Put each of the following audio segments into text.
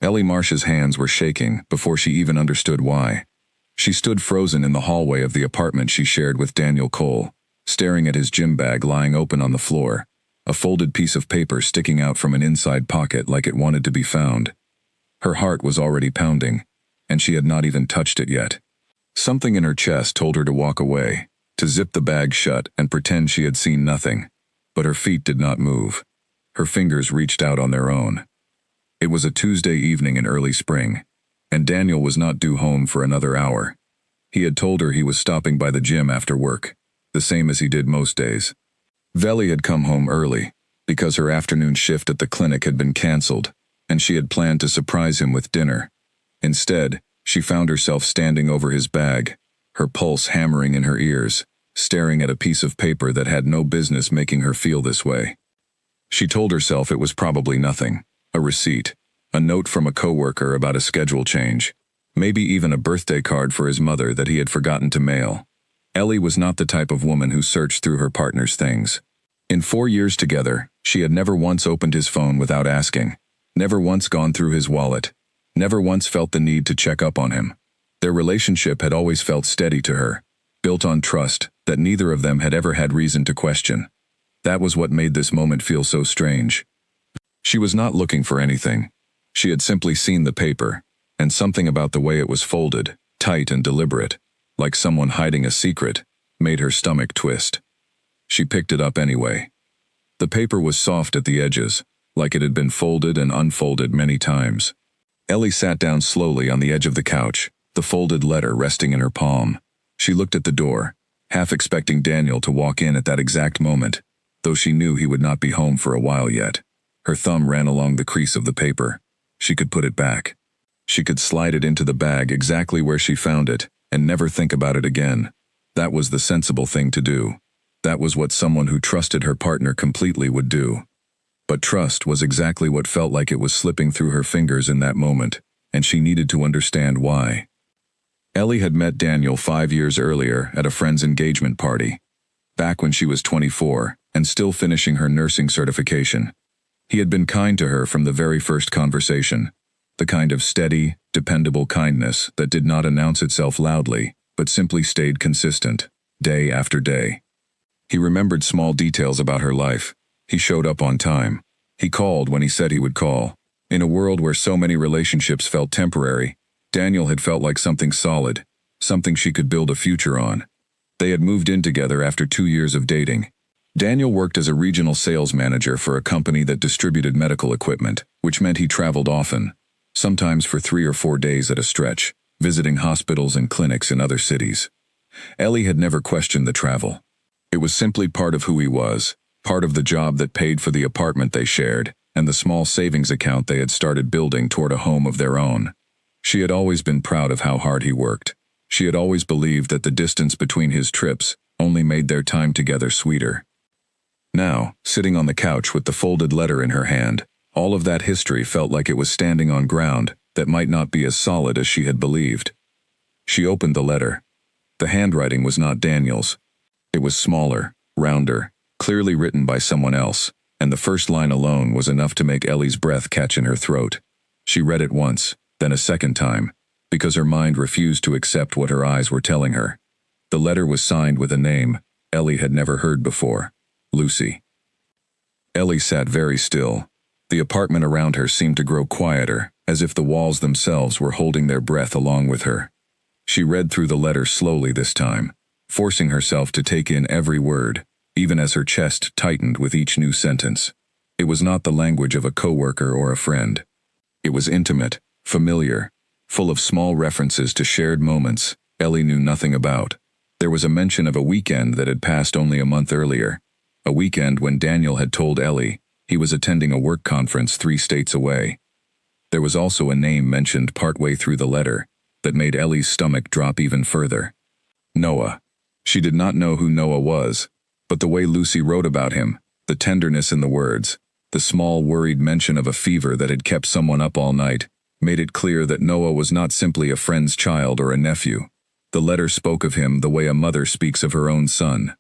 Ellie Marsh's hands were shaking before she even understood why. She stood frozen in the hallway of the apartment she shared with Daniel Cole, staring at his gym bag lying open on the floor, a folded piece of paper sticking out from an inside pocket like it wanted to be found. Her heart was already pounding, and she had not even touched it yet. Something in her chest told her to walk away, to zip the bag shut and pretend she had seen nothing, but her feet did not move. Her fingers reached out on their own. It was a Tuesday evening in early spring, and Daniel was not due home for another hour. He had told her he was stopping by the gym after work, the same as he did most days. Veli had come home early, because her afternoon shift at the clinic had been cancelled, and she had planned to surprise him with dinner. Instead, she found herself standing over his bag, her pulse hammering in her ears, staring at a piece of paper that had no business making her feel this way. She told herself it was probably nothing, a receipt, a note from a coworker about a schedule change, maybe even a birthday card for his mother that he had forgotten to mail. Ellie was not the type of woman who searched through her partner's things. In 4 years together, she had never once opened his phone without asking, never once gone through his wallet, never once felt the need to check up on him. Their relationship had always felt steady to her, built on trust that neither of them had ever had reason to question. That was what made this moment feel so strange. She was not looking for anything. She had simply seen the paper, and something about the way it was folded, tight and deliberate, like someone hiding a secret, made her stomach twist. She picked it up anyway. The paper was soft at the edges, like it had been folded and unfolded many times. Ellie sat down slowly on the edge of the couch, the folded letter resting in her palm. She looked at the door, half expecting Daniel to walk in at that exact moment, though she knew he would not be home for a while yet. Her thumb ran along the crease of the paper. She could put it back. She could slide it into the bag exactly where she found it, and never think about it again. That was the sensible thing to do. That was what someone who trusted her partner completely would do. But trust was exactly what felt like it was slipping through her fingers in that moment, and she needed to understand why. Ellie had met Daniel 5 years earlier at a friend's engagement party, back when she was 24 and still finishing her nursing certification. He had been kind to her from the very first conversation, the kind of steady, dependable kindness that did not announce itself loudly, but simply stayed consistent, day after day. He remembered small details about her life. He showed up on time. He called when he said he would call. In a world where so many relationships felt temporary, Daniel had felt like something solid, something she could build a future on. They had moved in together after 2 years of dating. Daniel worked as a regional sales manager for a company that distributed medical equipment, which meant he traveled often, sometimes for 3 or 4 days at a stretch, visiting hospitals and clinics in other cities. Ellie had never questioned the travel. It was simply part of who he was, part of the job that paid for the apartment they shared, and the small savings account they had started building toward a home of their own. She had always been proud of how hard he worked. She had always believed that the distance between his trips only made their time together sweeter. Now, sitting on the couch with the folded letter in her hand, all of that history felt like it was standing on ground that might not be as solid as she had believed. She opened the letter. The handwriting was not Daniel's. It was smaller, rounder, clearly written by someone else, and the first line alone was enough to make Ellie's breath catch in her throat. She read it once, then a second time, because her mind refused to accept what her eyes were telling her. The letter was signed with a name Ellie had never heard before: Lucy. Ellie sat very still. The apartment around her seemed to grow quieter, as if the walls themselves were holding their breath along with her. She read through the letter slowly this time, forcing herself to take in every word, even as her chest tightened with each new sentence. It was not the language of a coworker or a friend. It was intimate, familiar, full of small references to shared moments Ellie knew nothing about. There was a mention of a weekend that had passed only a month earlier, a weekend when Daniel had told Ellie he was attending a work conference 3 states away. There was also a name mentioned partway through the letter that made Ellie's stomach drop even further: Noah. She did not know who Noah was, but the way Lucy wrote about him, the tenderness in the words, the small worried mention of a fever that had kept someone up all night, made it clear that Noah was not simply a friend's child or a nephew. The letter spoke of him the way a mother speaks of her own son.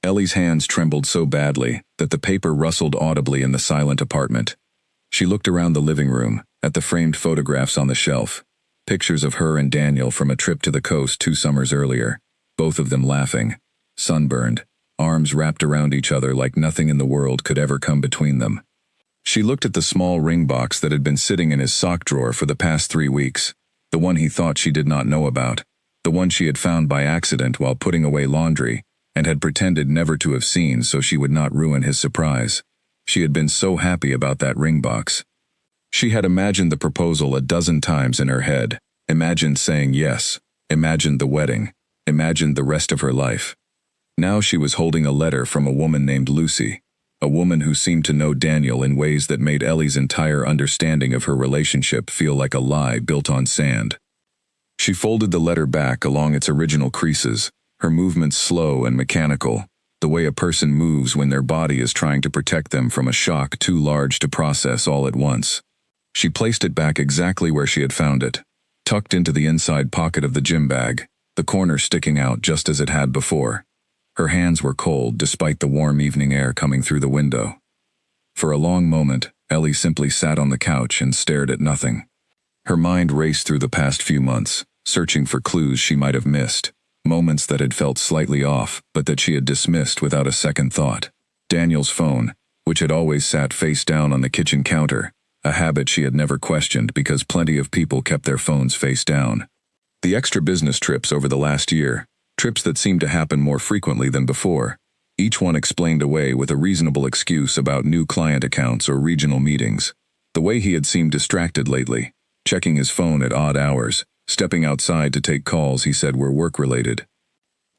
Ellie's hands trembled so badly that the paper rustled audibly in the silent apartment. She looked around the living room, at the framed photographs on the shelf. Pictures of her and Daniel from a trip to the coast 2 summers earlier, both of them laughing, sunburned, arms wrapped around each other like nothing in the world could ever come between them. She looked at the small ring box that had been sitting in his sock drawer for the past 3 weeks, the one he thought she did not know about, the one she had found by accident while putting away laundry, and had pretended never to have seen so she would not ruin his surprise. She had been so happy about that ring box. She had imagined the proposal a dozen times in her head, imagined saying yes, imagined the wedding, imagined the rest of her life. Now she was holding a letter from a woman named Lucy, a woman who seemed to know Daniel in ways that made Ellie's entire understanding of her relationship feel like a lie built on sand. She folded the letter back along its original creases, her movements slow and mechanical, the way a person moves when their body is trying to protect them from a shock too large to process all at once. She placed it back exactly where she had found it, tucked into the inside pocket of the gym bag, the corner sticking out just as it had before. Her hands were cold despite the warm evening air coming through the window. For a long moment, Ellie simply sat on the couch and stared at nothing. Her mind raced through the past few months, searching for clues she might have missed, moments that had felt slightly off but that she had dismissed without a second thought. Daniel's phone, which had always sat face down on the kitchen counter, a habit she had never questioned because plenty of people kept their phones face down. The extra business trips over the last year, trips that seemed to happen more frequently than before, each one explained away with a reasonable excuse about new client accounts or regional meetings. The way he had seemed distracted lately, checking his phone at odd hours, stepping outside to take calls he said were work-related.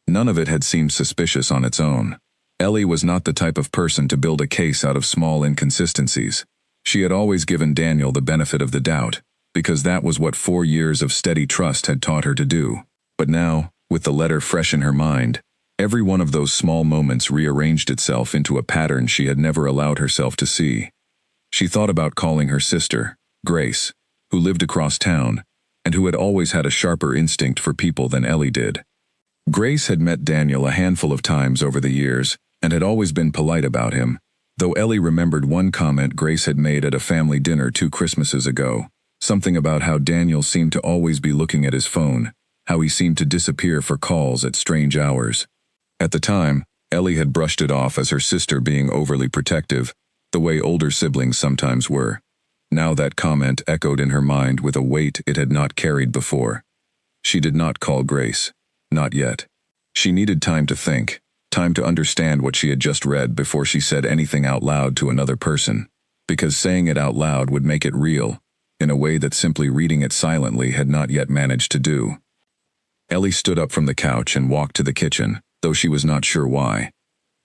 None of it had seemed suspicious on its own. Ellie was not the type of person to build a case out of small inconsistencies. She had always given Daniel the benefit of the doubt, because that was what 4 years of steady trust had taught her to do. But now, with the letter fresh in her mind, every one of those small moments rearranged itself into a pattern she had never allowed herself to see. She thought about calling her sister, Grace, who lived across town, and who had always had a sharper instinct for people than Ellie did. Grace had met Daniel a handful of times over the years, and had always been polite about him, though Ellie remembered one comment Grace had made at a family dinner 2 Christmases ago, something about how Daniel seemed to always be looking at his phone, how he seemed to disappear for calls at strange hours. At the time, Ellie had brushed it off as her sister being overly protective, the way older siblings sometimes were. Now that comment echoed in her mind with a weight it had not carried before. She did not call Grace. Not yet. She needed time to think, time to understand what she had just read before she said anything out loud to another person, because saying it out loud would make it real, in a way that simply reading it silently had not yet managed to do. Ellie stood up from the couch and walked to the kitchen, though she was not sure why.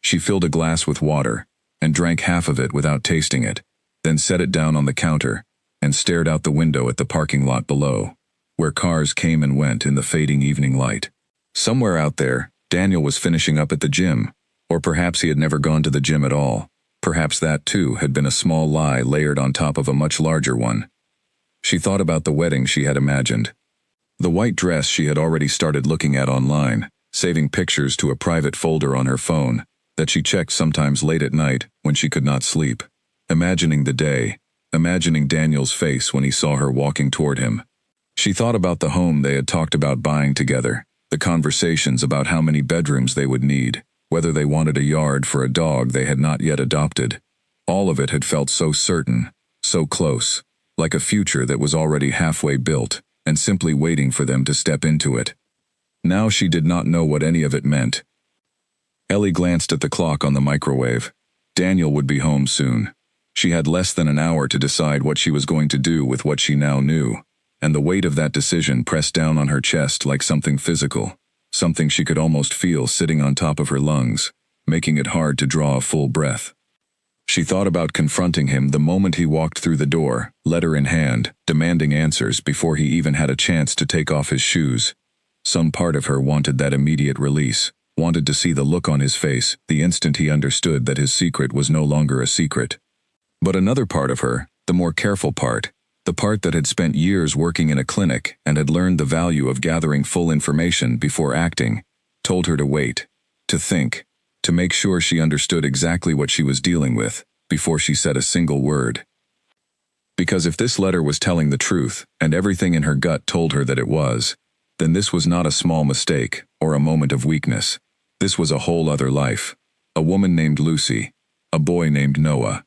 She filled a glass with water, and drank half of it without tasting it, then set it down on the counter, and stared out the window at the parking lot below, where cars came and went in the fading evening light. Somewhere out there, Daniel was finishing up at the gym, or perhaps he had never gone to the gym at all. Perhaps that too had been a small lie layered on top of a much larger one. She thought about the wedding she had imagined. The white dress she had already started looking at online, saving pictures to a private folder on her phone, that she checked sometimes late at night when she could not sleep. Imagining the day, imagining Daniel's face when he saw her walking toward him. She thought about the home they had talked about buying together, the conversations about how many bedrooms they would need, whether they wanted a yard for a dog they had not yet adopted. All of it had felt so certain, so close, like a future that was already halfway built, and simply waiting for them to step into it. Now she did not know what any of it meant. Ellie glanced at the clock on the microwave. Daniel would be home soon. She had less than an hour to decide what she was going to do with what she now knew, and the weight of that decision pressed down on her chest like something physical, something she could almost feel sitting on top of her lungs, making it hard to draw a full breath. She thought about confronting him the moment he walked through the door, letter in hand, demanding answers before he even had a chance to take off his shoes. Some part of her wanted that immediate release, wanted to see the look on his face the instant he understood that his secret was no longer a secret. But another part of her, the more careful part, the part that had spent years working in a clinic and had learned the value of gathering full information before acting, told her to wait, to think, to make sure she understood exactly what she was dealing with, before she said a single word. Because if this letter was telling the truth, and everything in her gut told her that it was, then this was not a small mistake, or a moment of weakness. This was a whole other life. A woman named Lucy. A boy named Noah.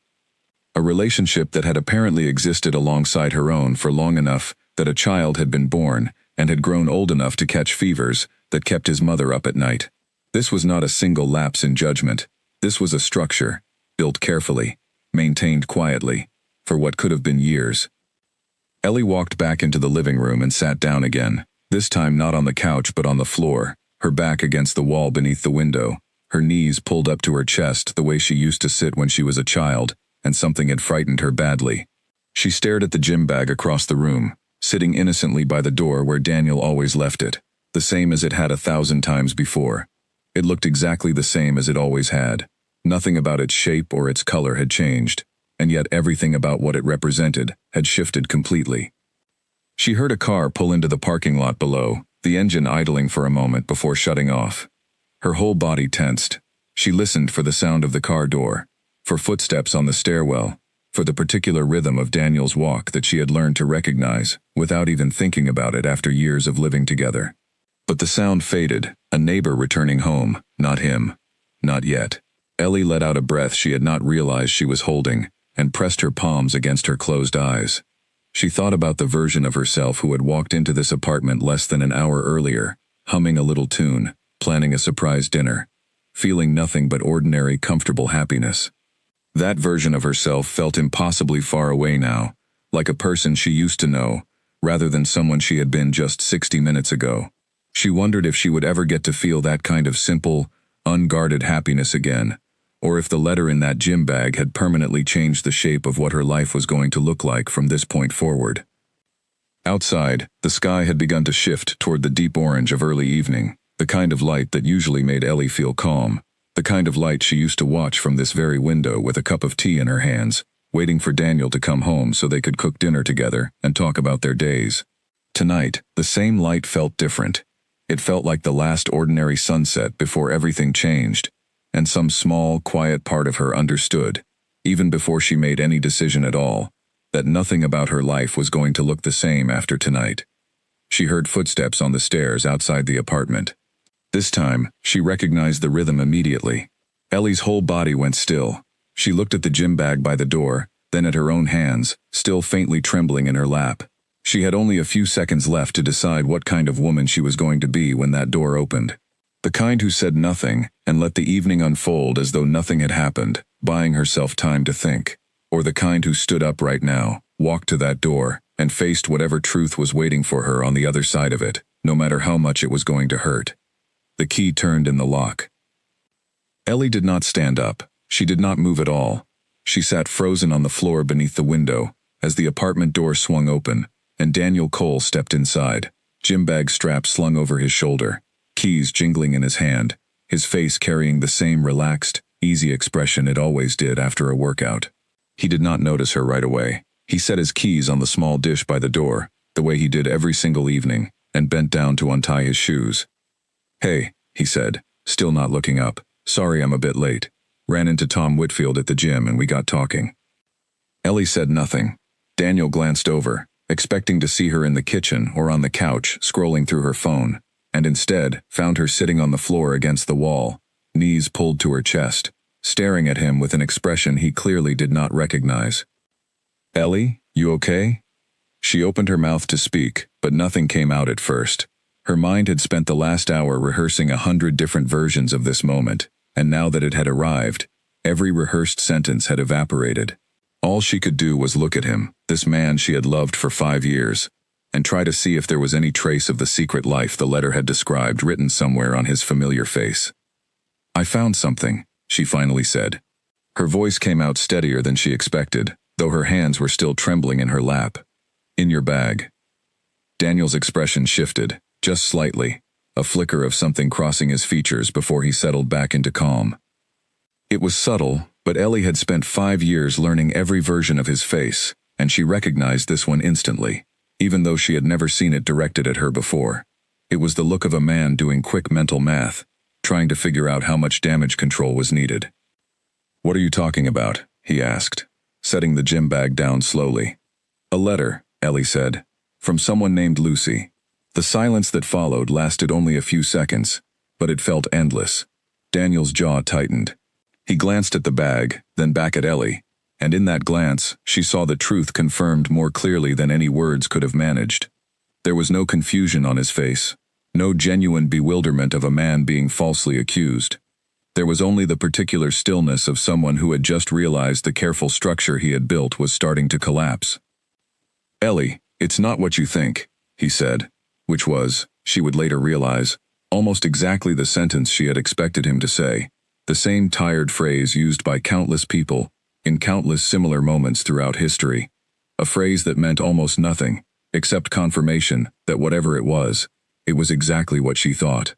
A relationship that had apparently existed alongside her own for long enough that a child had been born and had grown old enough to catch fevers that kept his mother up at night. This was not a single lapse in judgment. This was a structure, built carefully, maintained quietly, for what could have been years. Ellie walked back into the living room and sat down again, this time not on the couch but on the floor, her back against the wall beneath the window, her knees pulled up to her chest the way she used to sit when she was a child, and something had frightened her badly. She stared at the gym bag across the room, sitting innocently by the door where Daniel always left it, the same as it had 1,000 times before. It looked exactly the same as it always had. Nothing about its shape or its color had changed, and yet everything about what it represented had shifted completely. She heard a car pull into the parking lot below, the engine idling for a moment before shutting off. Her whole body tensed. She listened for the sound of the car door, for footsteps on the stairwell, for the particular rhythm of Daniel's walk that she had learned to recognize without even thinking about it after years of living together. But the sound faded, a neighbor returning home, not him. Not yet. Ellie let out a breath she had not realized she was holding, and pressed her palms against her closed eyes. She thought about the version of herself who had walked into this apartment less than an hour earlier, humming a little tune, planning a surprise dinner, feeling nothing but ordinary, comfortable happiness. That version of herself felt impossibly far away now, like a person she used to know, rather than someone she had been just 60 minutes ago. She wondered if she would ever get to feel that kind of simple, unguarded happiness again, or if the letter in that gym bag had permanently changed the shape of what her life was going to look like from this point forward. Outside, the sky had begun to shift toward the deep orange of early evening, the kind of light that usually made Ellie feel calm, the kind of light she used to watch from this very window with a cup of tea in her hands, waiting for Daniel to come home so they could cook dinner together and talk about their days. Tonight, the same light felt different. It felt like the last ordinary sunset before everything changed, and some small, quiet part of her understood, even before she made any decision at all, that nothing about her life was going to look the same after tonight. She heard footsteps on the stairs outside the apartment. This time, she recognized the rhythm immediately. Ellie's whole body went still. She looked at the gym bag by the door, then at her own hands, still faintly trembling in her lap. She had only a few seconds left to decide what kind of woman she was going to be when that door opened. The kind who said nothing and let the evening unfold as though nothing had happened, buying herself time to think. Or the kind who stood up right now, walked to that door, and faced whatever truth was waiting for her on the other side of it, no matter how much it was going to hurt. The key turned in the lock. Ellie did not stand up. She did not move at all. She sat frozen on the floor beneath the window as the apartment door swung open, and Daniel Cole stepped inside, gym bag strap slung over his shoulder, keys jingling in his hand, his face carrying the same relaxed, easy expression it always did after a workout. He did not notice her right away. He set his keys on the small dish by the door, the way he did every single evening, and bent down to untie his shoes. "Hey," he said, still not looking up. "Sorry I'm a bit late. Ran into Tom Whitfield at the gym and we got talking." Ellie said nothing. Daniel glanced over, expecting to see her in the kitchen or on the couch scrolling through her phone, and instead found her sitting on the floor against the wall, knees pulled to her chest, staring at him with an expression he clearly did not recognize. "Ellie, you okay?" She opened her mouth to speak, but nothing came out at first. Her mind had spent the last hour rehearsing 100 different versions of this moment, and now that it had arrived, every rehearsed sentence had evaporated. All she could do was look at him, this man she had loved for 5 years, and try to see if there was any trace of the secret life the letter had described written somewhere on his familiar face. "I found something," she finally said. Her voice came out steadier than she expected, though her hands were still trembling in her lap. "In your bag." Daniel's expression shifted, just slightly, a flicker of something crossing his features before he settled back into calm. It was subtle, but Ellie had spent 5 years learning every version of his face, and she recognized this one instantly, even though she had never seen it directed at her before. It was the look of a man doing quick mental math, trying to figure out how much damage control was needed. "What are you talking about?" he asked, setting the gym bag down slowly. A letter, Ellie said. From someone named Lucy. The silence that followed lasted only a few seconds, but it felt endless. Daniel's jaw tightened. He glanced at the bag, then back at Ellie, and in that glance, she saw the truth confirmed more clearly than any words could have managed. There was no confusion on his face, no genuine bewilderment of a man being falsely accused. There was only the particular stillness of someone who had just realized the careful structure he had built was starting to collapse. "Ellie, it's not what you think," he said, which was, she would later realize, almost exactly the sentence she had expected him to say, the same tired phrase used by countless people in countless similar moments throughout history, a phrase that meant almost nothing, except confirmation that whatever it was exactly what she thought.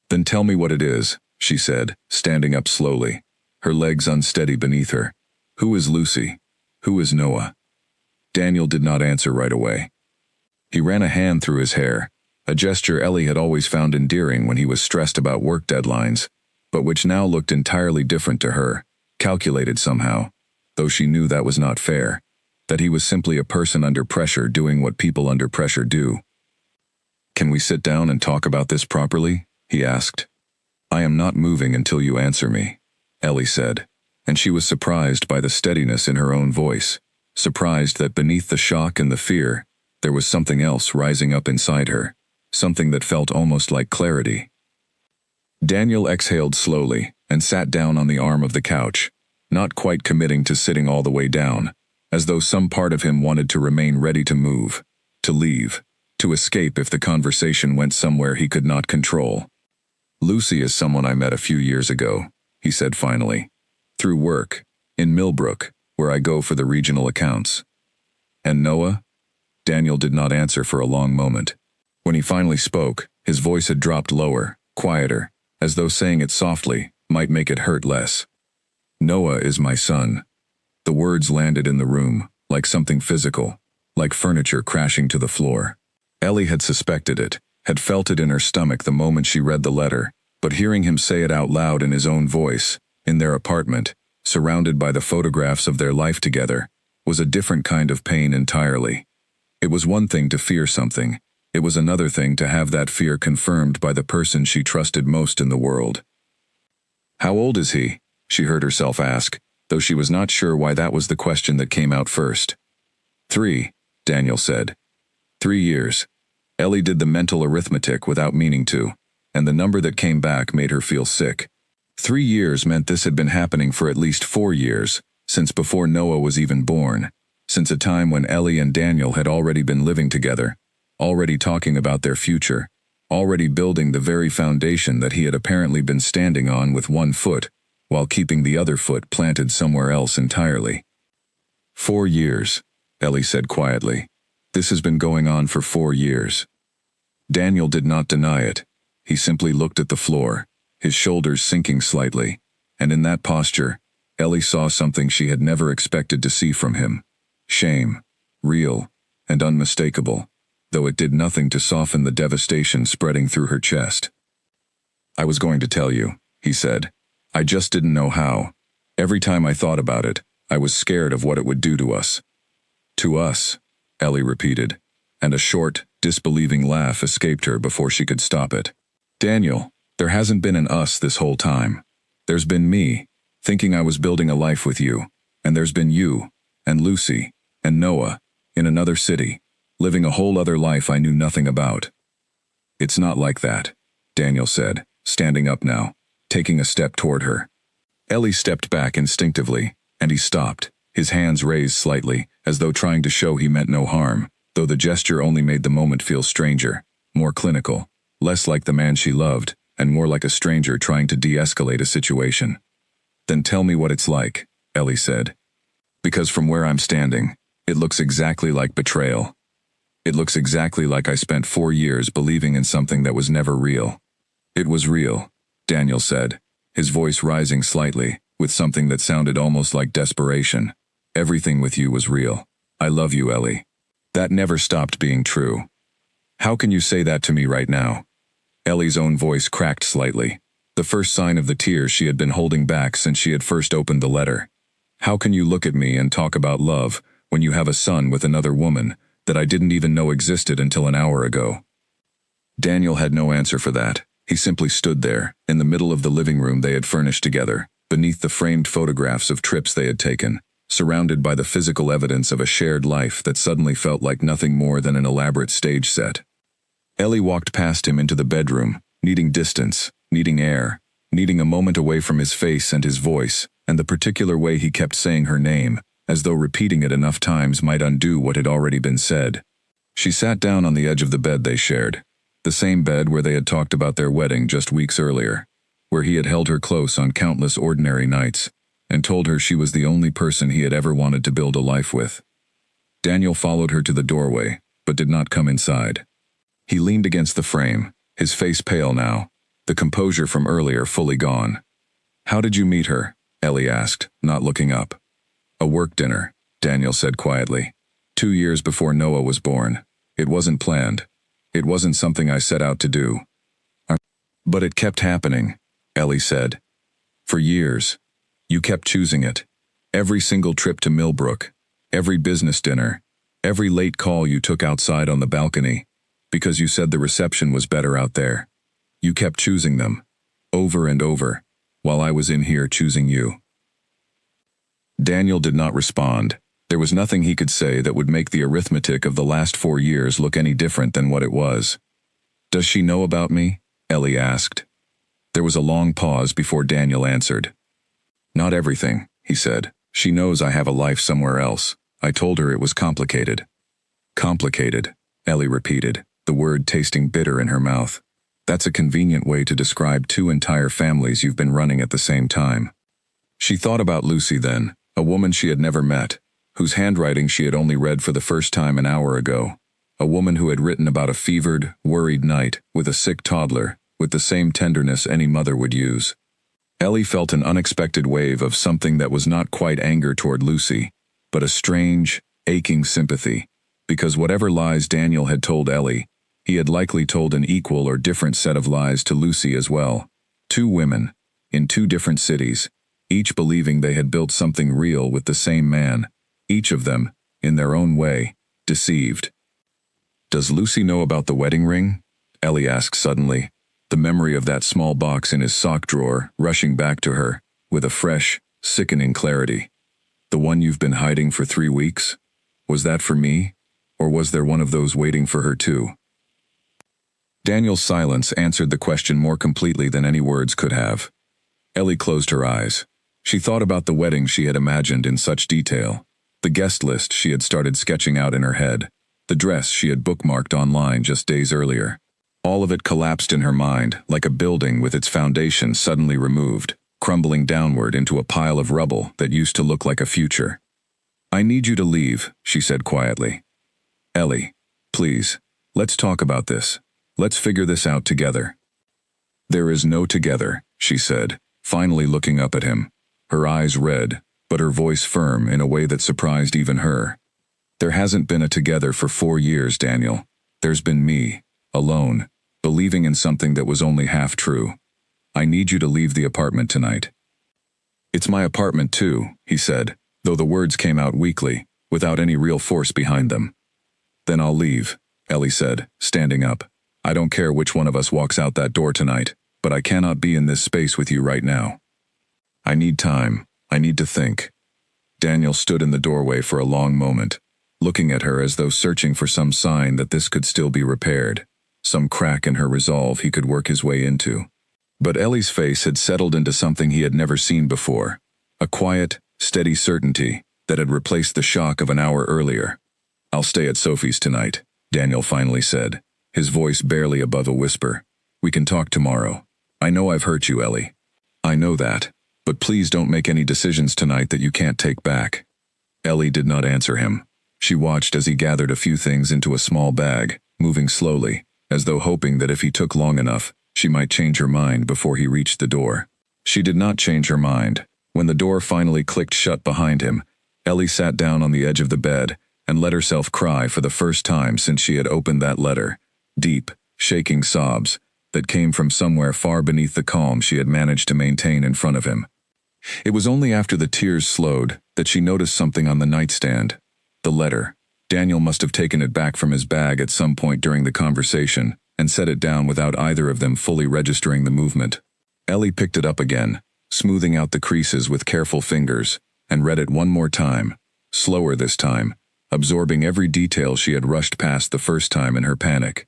"Then tell me what it is," she said, standing up slowly, her legs unsteady beneath her. "Who is Lucy? Who is Noah?" Daniel did not answer right away. He ran a hand through his hair, a gesture Ellie had always found endearing when he was stressed about work deadlines, but which now looked entirely different to her, calculated somehow, though she knew that was not fair, that he was simply a person under pressure doing what people under pressure do. "Can we sit down and talk about this properly?" he asked. "I am not moving until you answer me," Ellie said, and she was surprised by the steadiness in her own voice, surprised that beneath the shock and the fear, there was something else rising up inside her, something that felt almost like clarity. Daniel exhaled slowly and sat down on the arm of the couch, not quite committing to sitting all the way down, as though some part of him wanted to remain ready to move, to leave, to escape if the conversation went somewhere he could not control. "Lucy is someone I met a few years ago," he said finally. "Through work, in Millbrook, where I go for the regional accounts." "And Noah?" Daniel did not answer for a long moment. When he finally spoke, his voice had dropped lower, quieter, as though saying it softly might make it hurt less. "Noah is my son." The words landed in the room, like something physical, like furniture crashing to the floor. Ellie had suspected it, had felt it in her stomach the moment she read the letter, but hearing him say it out loud in his own voice, in their apartment, surrounded by the photographs of their life together, was a different kind of pain entirely. It was one thing to fear something, it was another thing to have that fear confirmed by the person she trusted most in the world. "How old is he?" she heard herself ask, though she was not sure why that was the question that came out first. "3, Daniel said. 3 years. Ellie did the mental arithmetic without meaning to, and the number that came back made her feel sick. 3 years meant this had been happening for at least 4 years, since before Noah was even born, since a time when Ellie and Daniel had already been living together, already talking about their future, already building the very foundation that he had apparently been standing on with one foot, while keeping the other foot planted somewhere else entirely. 4 years, Ellie said quietly. "This has been going on for 4 years." Daniel did not deny it. He simply looked at the floor, his shoulders sinking slightly, and in that posture, Ellie saw something she had never expected to see from him. Shame, real and unmistakable, though it did nothing to soften the devastation spreading through her chest. "I was going to tell you," he said. "I just didn't know how. Every time I thought about it, I was scared of what it would do to us." "To us," Ellie repeated, and a short, disbelieving laugh escaped her before she could stop it. "Daniel, there hasn't been an us this whole time. There's been me, thinking I was building a life with you, and there's been you, and Lucy, and Noah, in another city, living a whole other life I knew nothing about." "It's not like that," Daniel said, standing up now, taking a step toward her. Ellie stepped back instinctively, and he stopped, his hands raised slightly, as though trying to show he meant no harm, though the gesture only made the moment feel stranger, more clinical, less like the man she loved, and more like a stranger trying to de-escalate a situation. "Then tell me what it's like," Ellie said. "Because from where I'm standing, it looks exactly like betrayal. It looks exactly like I spent 4 years believing in something that was never real." "It was real," Daniel said, his voice rising slightly, with something that sounded almost like desperation. "Everything with you was real. I love you, Ellie. That never stopped being true." "How can you say that to me right now?" Ellie's own voice cracked slightly, the first sign of the tears she had been holding back since she had first opened the letter. "How can you look at me and talk about love when you have a son with another woman that I didn't even know existed until an hour ago?" Daniel had no answer for that. He simply stood there, in the middle of the living room they had furnished together, beneath the framed photographs of trips they had taken, surrounded by the physical evidence of a shared life that suddenly felt like nothing more than an elaborate stage set. Ellie walked past him into the bedroom, needing distance, needing air, needing a moment away from his face and his voice, and the particular way he kept saying her name, as though repeating it enough times might undo what had already been said. She sat down on the edge of the bed they shared, the same bed where they had talked about their wedding just weeks earlier, where he had held her close on countless ordinary nights, and told her she was the only person he had ever wanted to build a life with. Daniel followed her to the doorway, but did not come inside. He leaned against the frame, his face pale now, the composure from earlier fully gone. "How did you meet her?" Ellie asked, not looking up. "A work dinner," Daniel said quietly. 2 years before Noah was born. It wasn't planned. It wasn't something I set out to do. But it kept happening," Ellie said. "For years. You kept choosing it. Every single trip to Millbrook, every business dinner, every late call you took outside on the balcony, because you said the reception was better out there. You kept choosing them, over and over, while I was in here choosing you." Daniel did not respond. There was nothing he could say that would make the arithmetic of the last 4 years look any different than what it was. "Does she know about me?" Ellie asked. There was a long pause before Daniel answered. "Not everything," he said. "She knows I have a life somewhere else. I told her it was complicated." "Complicated," Ellie repeated, the word tasting bitter in her mouth. "That's a convenient way to describe 2 entire families you've been running at the same time." She thought about Lucy then, a woman she had never met, whose handwriting she had only read for the first time an hour ago, a woman who had written about a fevered, worried night with a sick toddler, with the same tenderness any mother would use. Ellie felt an unexpected wave of something that was not quite anger toward Lucy, but a strange, aching sympathy, because whatever lies Daniel had told Ellie, he had likely told an equal or different set of lies to Lucy as well. 2 women, in 2 different cities, each believing they had built something real with the same man, each of them, in their own way, deceived. "Does Lucy know about the wedding ring?" Ellie asked suddenly, the memory of that small box in his sock drawer rushing back to her, with a fresh, sickening clarity. "The one you've been hiding for 3 weeks? Was that for me? Or was there one of those waiting for her too?" Daniel's silence answered the question more completely than any words could have. Ellie closed her eyes. She thought about the wedding she had imagined in such detail, the guest list she had started sketching out in her head, the dress she had bookmarked online just days earlier. All of it collapsed in her mind, like a building with its foundation suddenly removed, crumbling downward into a pile of rubble that used to look like a future. "I need you to leave," she said quietly. "Ellie, please, let's talk about this. Let's figure this out together." "There is no together," she said, finally looking up at him, her eyes red, but her voice firm in a way that surprised even her. "There hasn't been a together for 4 years, Daniel. There's been me, alone, believing in something that was only half true. I need you to leave the apartment tonight." "It's my apartment too," he said, though the words came out weakly, without any real force behind them. "Then I'll leave," Ellie said, standing up. "I don't care which one of us walks out that door tonight, but I cannot be in this space with you right now. I need time. I need to think." Daniel stood in the doorway for a long moment, looking at her as though searching for some sign that this could still be repaired, some crack in her resolve he could work his way into. But Ellie's face had settled into something he had never seen before, a quiet, steady certainty that had replaced the shock of an hour earlier. "I'll stay at Sophie's tonight," Daniel finally said, his voice barely above a whisper. "We can talk tomorrow. I know I've hurt you, Ellie. I know that. But please don't make any decisions tonight that you can't take back." Ellie did not answer him. She watched as he gathered a few things into a small bag, moving slowly, as though hoping that if he took long enough, she might change her mind before he reached the door. She did not change her mind. When the door finally clicked shut behind him, Ellie sat down on the edge of the bed and let herself cry for the first time since she had opened that letter, deep, shaking sobs that came from somewhere far beneath the calm she had managed to maintain in front of him. It was only after the tears slowed that she noticed something on the nightstand. The letter. Daniel must have taken it back from his bag at some point during the conversation and set it down without either of them fully registering the movement. Ellie picked it up again, smoothing out the creases with careful fingers, and read it one more time, slower this time, absorbing every detail she had rushed past the first time in her panic.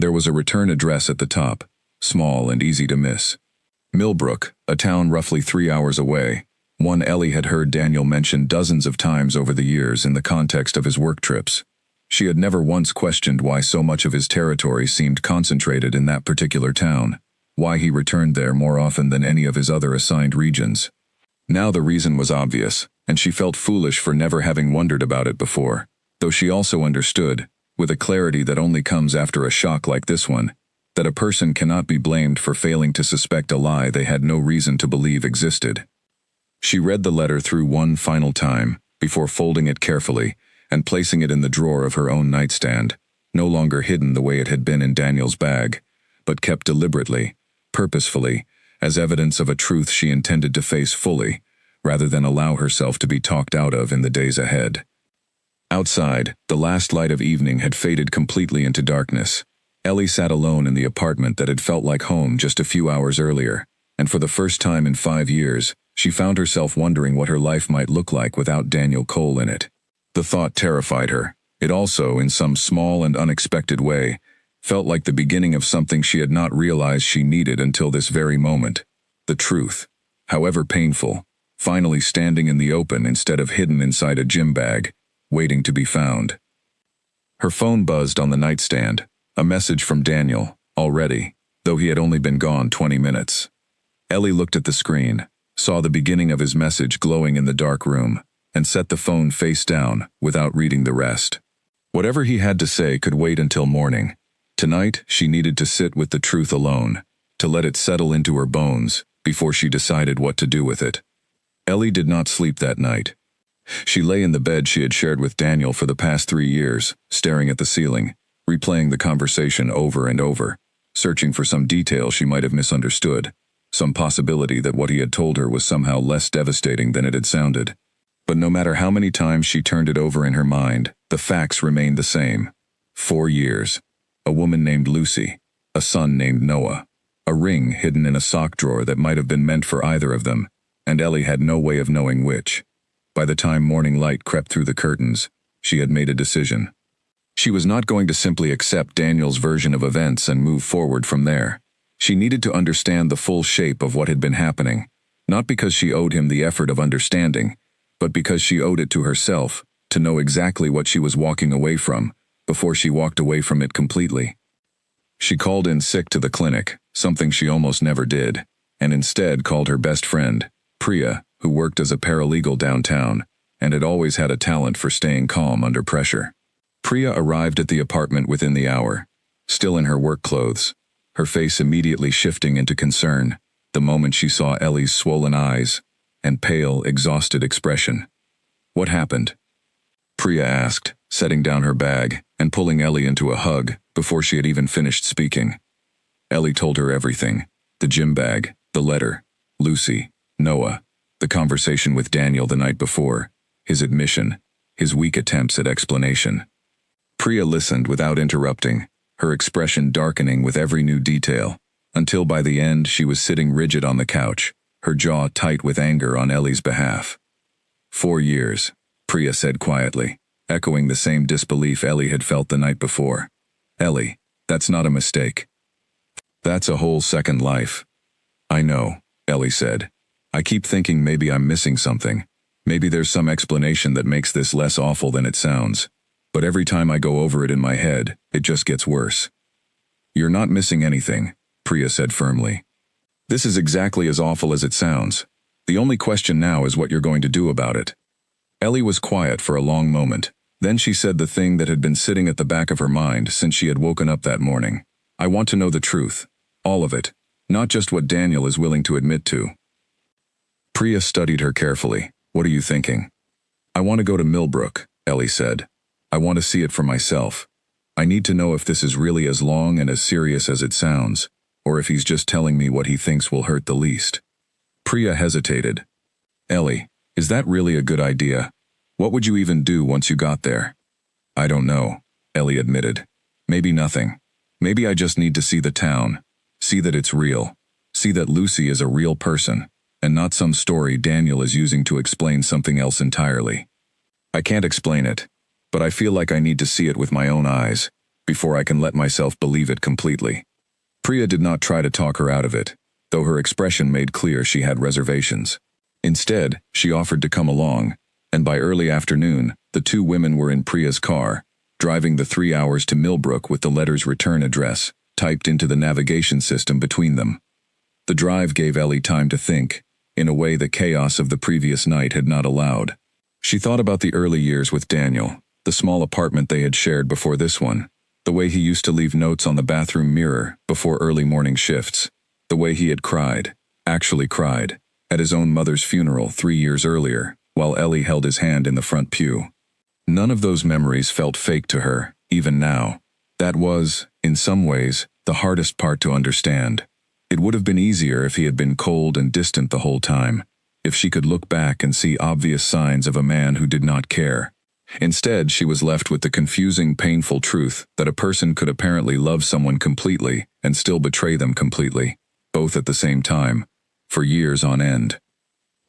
There was a return address at the top, small and easy to miss. Millbrook, a town roughly 3 hours away, one Ellie had heard Daniel mention dozens of times over the years in the context of his work trips. She had never once questioned why so much of his territory seemed concentrated in that particular town, why he returned there more often than any of his other assigned regions. Now the reason was obvious, and she felt foolish for never having wondered about it before, though she also understood, with a clarity that only comes after a shock like this one, that a person cannot be blamed for failing to suspect a lie they had no reason to believe existed. She read the letter through one final time, before folding it carefully and placing it in the drawer of her own nightstand, no longer hidden the way it had been in Daniel's bag, but kept deliberately, purposefully, as evidence of a truth she intended to face fully, rather than allow herself to be talked out of in the days ahead. Outside, the last light of evening had faded completely into darkness. Ellie sat alone in the apartment that had felt like home just a few hours earlier, and for the first time in 5 years, she found herself wondering what her life might look like without Daniel Cole in it. The thought terrified her. It also, in some small and unexpected way, felt like the beginning of something she had not realized she needed until this very moment. The truth, however painful, finally standing in the open instead of hidden inside a gym bag, waiting to be found. Her phone buzzed on the nightstand, a message from Daniel, already, though he had only been gone 20 minutes. Ellie looked at the screen, saw the beginning of his message glowing in the dark room, and set the phone face down without reading the rest. Whatever he had to say could wait until morning. Tonight, she needed to sit with the truth alone, to let it settle into her bones before she decided what to do with it. Ellie did not sleep that night. She lay in the bed she had shared with Daniel for the past 3 years, staring at the ceiling, replaying the conversation over and over, searching for some detail she might have misunderstood, some possibility that what he had told her was somehow less devastating than it had sounded. But no matter how many times she turned it over in her mind, the facts remained the same. 4 years. A woman named Lucy. A son named Noah. A ring hidden in a sock drawer that might have been meant for either of them, and Ellie had no way of knowing which. By the time morning light crept through the curtains, she had made a decision. She was not going to simply accept Daniel's version of events and move forward from there. She needed to understand the full shape of what had been happening, not because she owed him the effort of understanding, but because she owed it to herself, to know exactly what she was walking away from, before she walked away from it completely. She called in sick to the clinic, something she almost never did, and instead called her best friend, Priya, who worked as a paralegal downtown, and had always had a talent for staying calm under pressure. Priya arrived at the apartment within the hour, still in her work clothes, her face immediately shifting into concern, the moment she saw Ellie's swollen eyes and pale, exhausted expression. "What happened?" Priya asked, setting down her bag and pulling Ellie into a hug before she had even finished speaking. Ellie told her everything: the gym bag, the letter, Lucy, Noah, the conversation with Daniel the night before, his admission, his weak attempts at explanation. Priya listened without interrupting, her expression darkening with every new detail, until by the end she was sitting rigid on the couch, her jaw tight with anger on Ellie's behalf. 4 years, Priya said quietly, echoing the same disbelief Ellie had felt the night before. "Ellie, that's not a mistake. That's a whole second life." "I know," Ellie said. "I keep thinking maybe I'm missing something. Maybe there's some explanation that makes this less awful than it sounds. But every time I go over it in my head, it just gets worse." "You're not missing anything," Priya said firmly. "This is exactly as awful as it sounds. The only question now is what you're going to do about it." Ellie was quiet for a long moment. Then she said the thing that had been sitting at the back of her mind since she had woken up that morning. "I want to know the truth. All of it. Not just what Daniel is willing to admit to." Priya studied her carefully. "What are you thinking?" "I want to go to Millbrook," Ellie said. "I want to see it for myself. I need to know if this is really as long and as serious as it sounds, or if he's just telling me what he thinks will hurt the least." Priya hesitated. "Ellie, is that really a good idea? What would you even do once you got there? I don't know, Ellie admitted. Maybe nothing. Maybe I just need to see the town. See that it's real. See that Lucy is a real person, and not some story Daniel is using to explain something else entirely. I can't explain it, but I feel like I need to see it with my own eyes, before I can let myself believe it completely. Priya did not try to talk her out of it, though her expression made clear she had reservations. Instead, she offered to come along, and by early afternoon, the two women were in Priya's car, driving the 3 hours to Millbrook with the letter's return address typed into the navigation system between them. The drive gave Ellie time to think, in a way the chaos of the previous night had not allowed. She thought about the early years with Daniel, the small apartment they had shared before this one, the way he used to leave notes on the bathroom mirror before early morning shifts, the way he had cried, actually cried, at his own mother's funeral 3 years earlier, while Ellie held his hand in the front pew. None of those memories felt fake to her, even now. That was, in some ways, the hardest part to understand. It would have been easier if he had been cold and distant the whole time, if she could look back and see obvious signs of a man who did not care. Instead, she was left with the confusing, painful truth that a person could apparently love someone completely and still betray them completely, both at the same time, for years on end.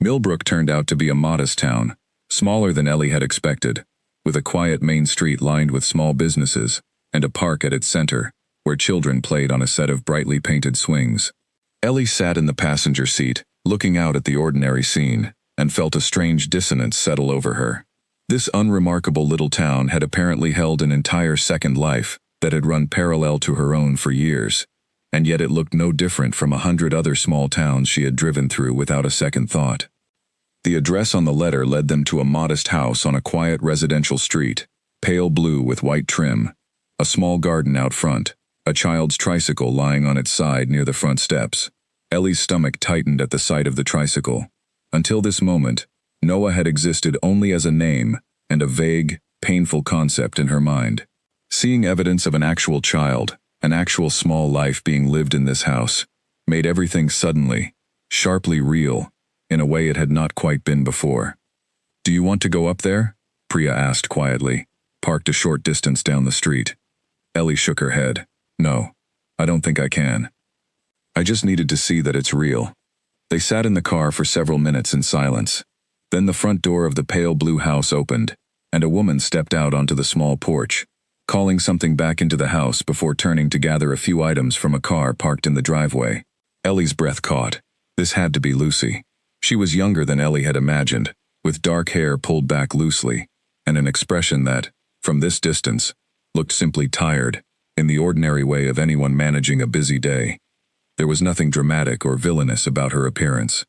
Millbrook turned out to be a modest town, smaller than Ellie had expected, with a quiet main street lined with small businesses, and a park at its center, where children played on a set of brightly painted swings. Ellie sat in the passenger seat, looking out at the ordinary scene, and felt a strange dissonance settle over her. This unremarkable little town had apparently held an entire second life that had run parallel to her own for years, and yet it looked no different from 100 other small towns she had driven through without a second thought. The address on the letter led them to a modest house on a quiet residential street, pale blue with white trim, a small garden out front, a child's tricycle lying on its side near the front steps. Ellie's stomach tightened at the sight of the tricycle. Until this moment, Noah had existed only as a name and a vague, painful concept in her mind. Seeing evidence of an actual child, an actual small life being lived in this house, made everything suddenly, sharply real, in a way it had not quite been before. "Do you want to go up there?" Priya asked quietly, parked a short distance down the street. Ellie shook her head. "No, I don't think I can. I just needed to see that it's real." They sat in the car for several minutes in silence. Then the front door of the pale blue house opened, and a woman stepped out onto the small porch, calling something back into the house before turning to gather a few items from a car parked in the driveway. Ellie's breath caught. This had to be Lucy. She was younger than Ellie had imagined, with dark hair pulled back loosely, and an expression that, from this distance, looked simply tired, in the ordinary way of anyone managing a busy day. There was nothing dramatic or villainous about her appearance.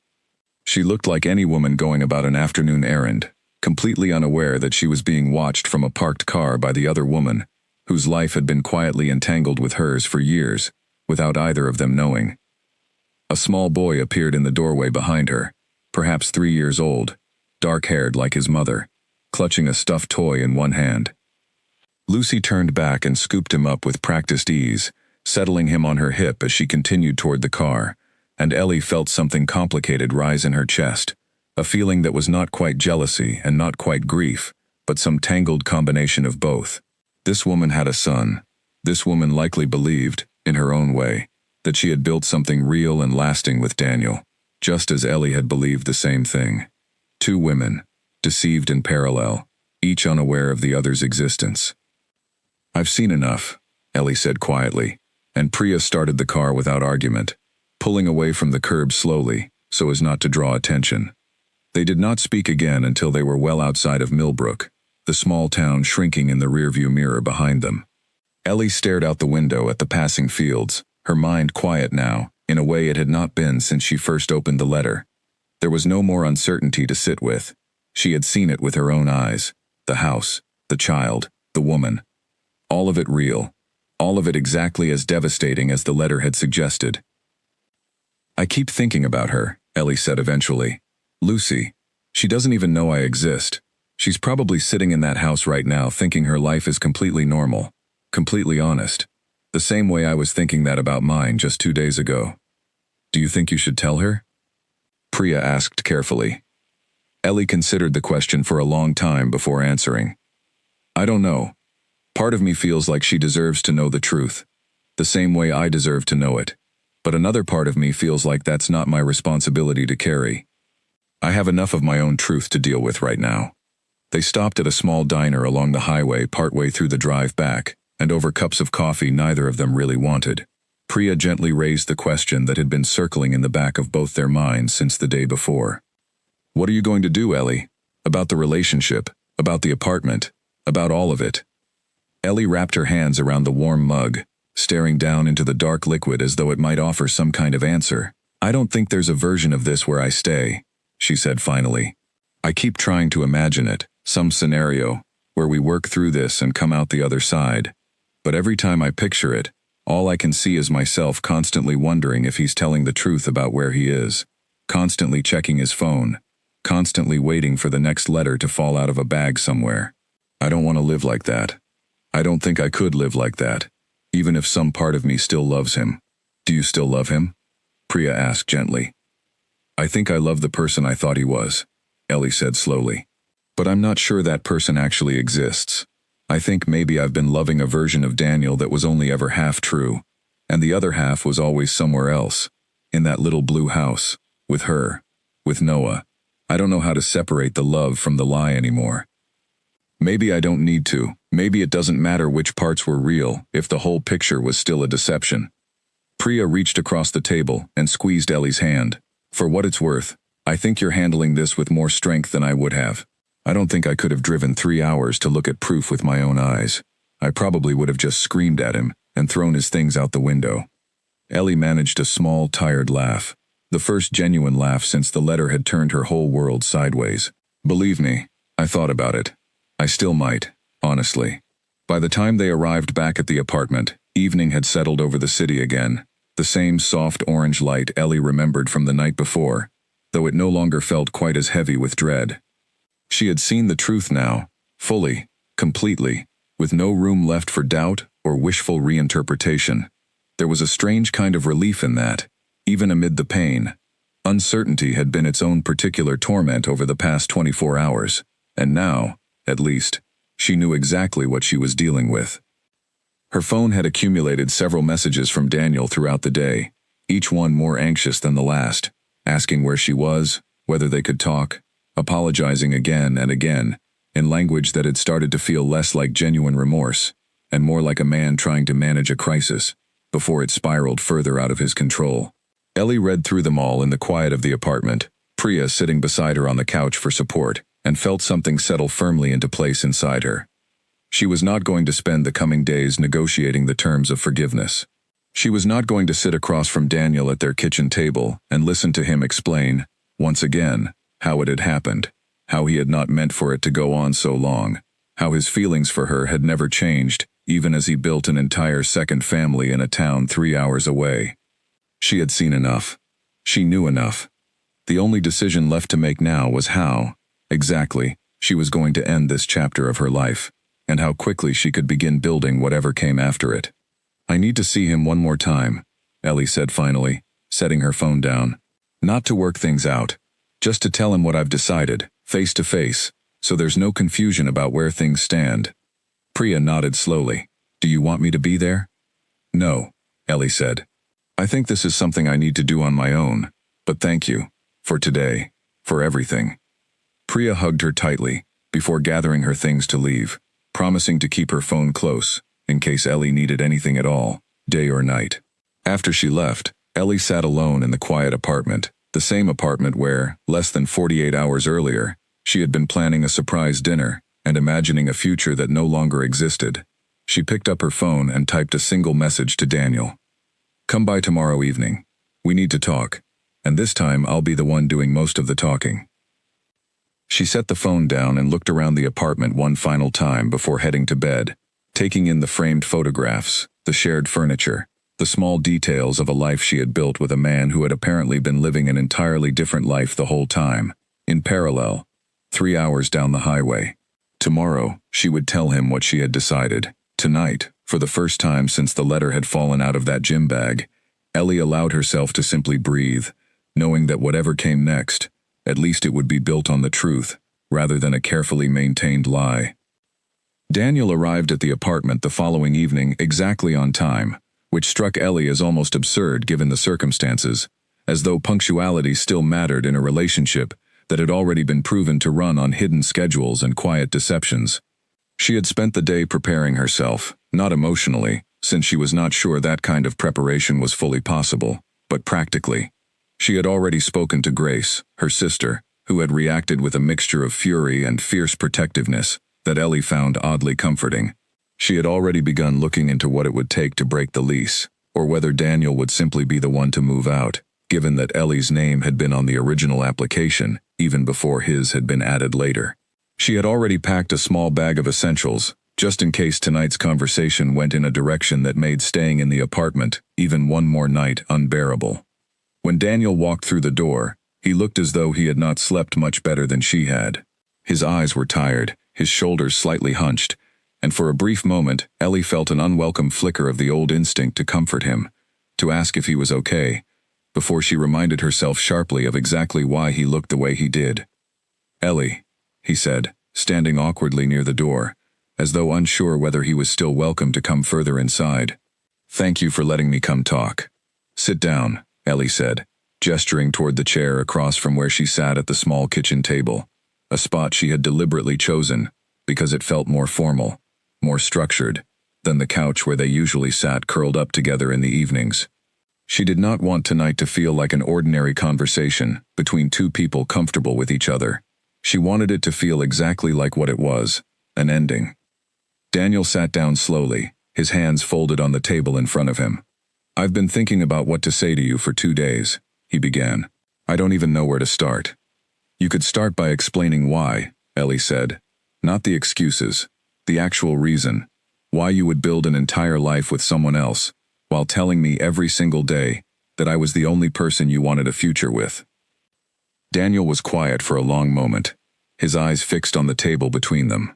She looked like any woman going about an afternoon errand, completely unaware that she was being watched from a parked car by the other woman, whose life had been quietly entangled with hers for years, without either of them knowing. A small boy appeared in the doorway behind her, perhaps 3 years old, dark-haired like his mother, clutching a stuffed toy in one hand. Lucy turned back and scooped him up with practiced ease, settling him on her hip as she continued toward the car, and Ellie felt something complicated rise in her chest, a feeling that was not quite jealousy and not quite grief, but some tangled combination of both. This woman had a son. This woman likely believed, in her own way, that she had built something real and lasting with Daniel, just as Ellie had believed the same thing. Two women, deceived in parallel, each unaware of the other's existence. "I've seen enough," Ellie said quietly, and Priya started the car without argument, pulling away from the curb slowly, so as not to draw attention. They did not speak again until they were well outside of Millbrook, the small town shrinking in the rearview mirror behind them. Ellie stared out the window at the passing fields, her mind quiet now, in a way it had not been since she first opened the letter. There was no more uncertainty to sit with. She had seen it with her own eyes. The house, the child, the woman. All of it real. All of it exactly as devastating as the letter had suggested. "I keep thinking about her," Ellie said eventually. "Lucy. She doesn't even know I exist. She's probably sitting in that house right now thinking her life is completely normal, completely honest. The same way I was thinking that about mine just 2 days ago. Do you think you should tell her?" Priya asked carefully. Ellie considered the question for a long time before answering. I don't know. Part of me feels like she deserves to know the truth, the same way I deserve to know it. But another part of me feels like that's not my responsibility to carry. I have enough of my own truth to deal with right now. They stopped at a small diner along the highway partway through the drive back, and over cups of coffee neither of them really wanted. Priya gently raised the question that had been circling in the back of both their minds since the day before. What are you going to do, Ellie? About the relationship, about the apartment, about all of it. Ellie wrapped her hands around the warm mug, staring down into the dark liquid as though it might offer some kind of answer. I don't think there's a version of this where I stay, she said finally. I keep trying to imagine it, some scenario, where we work through this and come out the other side. But every time I picture it, all I can see is myself constantly wondering if he's telling the truth about where he is, constantly checking his phone, constantly waiting for the next letter to fall out of a bag somewhere. I don't want to live like that. I don't think I could live like that, even if some part of me still loves him. Do you still love him? Priya asked gently. I think I love the person I thought he was, Ellie said slowly. But I'm not sure that person actually exists. I think maybe I've been loving a version of Daniel that was only ever half true, and the other half was always somewhere else, in that little blue house, with her, with Noah. I don't know how to separate the love from the lie anymore. Maybe I don't need to. Maybe it doesn't matter which parts were real if the whole picture was still a deception. Priya reached across the table and squeezed Ellie's hand. For what it's worth, I think you're handling this with more strength than I would have. I don't think I could have driven 3 hours to look at proof with my own eyes. I probably would have just screamed at him and thrown his things out the window. Ellie managed a small, tired laugh, the first genuine laugh since the letter had turned her whole world sideways. Believe me, I thought about it. I still might, honestly. By the time they arrived back at the apartment, evening had settled over the city again, the same soft orange light Ellie remembered from the night before, though it no longer felt quite as heavy with dread. She had seen the truth now, fully, completely, with no room left for doubt or wishful reinterpretation. There was a strange kind of relief in that, even amid the pain. Uncertainty had been its own particular torment over the past 24 hours, and now, at least, she knew exactly what she was dealing with. Her phone had accumulated several messages from Daniel throughout the day, each one more anxious than the last, asking where she was, whether they could talk, apologizing again and again, in language that had started to feel less like genuine remorse, and more like a man trying to manage a crisis, before it spiraled further out of his control. Ellie read through them all in the quiet of the apartment, Priya sitting beside her on the couch for support, and felt something settle firmly into place inside her. She was not going to spend the coming days negotiating the terms of forgiveness. She was not going to sit across from Daniel at their kitchen table and listen to him explain, once again, how it had happened, how he had not meant for it to go on so long, how his feelings for her had never changed, even as he built an entire second family in a town 3 hours away. She had seen enough. She knew enough. The only decision left to make now was how, exactly, she was going to end this chapter of her life, and how quickly she could begin building whatever came after it. I need to see him one more time, Ellie said finally, setting her phone down. Not to work things out, just to tell him what I've decided, face to face, so there's no confusion about where things stand. Priya nodded slowly. Do you want me to be there? No, Ellie said. I think this is something I need to do on my own, but thank you, for today, for everything. Priya hugged her tightly, before gathering her things to leave, promising to keep her phone close, in case Ellie needed anything at all, day or night. After she left, Ellie sat alone in the quiet apartment, the same apartment where, less than 48 hours earlier, she had been planning a surprise dinner and imagining a future that no longer existed. She picked up her phone and typed a single message to Daniel. Come by tomorrow evening. We need to talk, and this time I'll be the one doing most of the talking. She set the phone down and looked around the apartment one final time before heading to bed, taking in the framed photographs, the shared furniture, the small details of a life she had built with a man who had apparently been living an entirely different life the whole time, in parallel, 3 hours down the highway. Tomorrow, she would tell him what she had decided. Tonight, for the first time since the letter had fallen out of that gym bag, Ellie allowed herself to simply breathe, knowing that whatever came next, At least it would be built on the truth, rather than a carefully maintained lie. Daniel arrived at the apartment the following evening exactly on time, which struck Ellie as almost absurd given the circumstances, as though punctuality still mattered in a relationship that had already been proven to run on hidden schedules and quiet deceptions. She had spent the day preparing herself, not emotionally, since she was not sure that kind of preparation was fully possible, but practically. She had already spoken to Grace, her sister, who had reacted with a mixture of fury and fierce protectiveness that Ellie found oddly comforting. She had already begun looking into what it would take to break the lease, or whether Daniel would simply be the one to move out, given that Ellie's name had been on the original application, even before his had been added later. She had already packed a small bag of essentials, just in case tonight's conversation went in a direction that made staying in the apartment, even one more night, unbearable. When Daniel walked through the door, he looked as though he had not slept much better than she had. His eyes were tired, his shoulders slightly hunched, and for a brief moment, Ellie felt an unwelcome flicker of the old instinct to comfort him, to ask if he was okay, before she reminded herself sharply of exactly why he looked the way he did. "Ellie," he said, standing awkwardly near the door, as though unsure whether he was still welcome to come further inside. "Thank you for letting me come talk." "Sit down," Ellie said, gesturing toward the chair across from where she sat at the small kitchen table, a spot she had deliberately chosen because it felt more formal, more structured, than the couch where they usually sat curled up together in the evenings. She did not want tonight to feel like an ordinary conversation between two people comfortable with each other. She wanted it to feel exactly like what it was, an ending. Daniel sat down slowly, his hands folded on the table in front of him. "I've been thinking about what to say to you for 2 days," he began. "I don't even know where to start." "You could start by explaining why," Ellie said. "Not the excuses, the actual reason. Why you would build an entire life with someone else, while telling me every single day that I was the only person you wanted a future with." Daniel was quiet for a long moment, his eyes fixed on the table between them.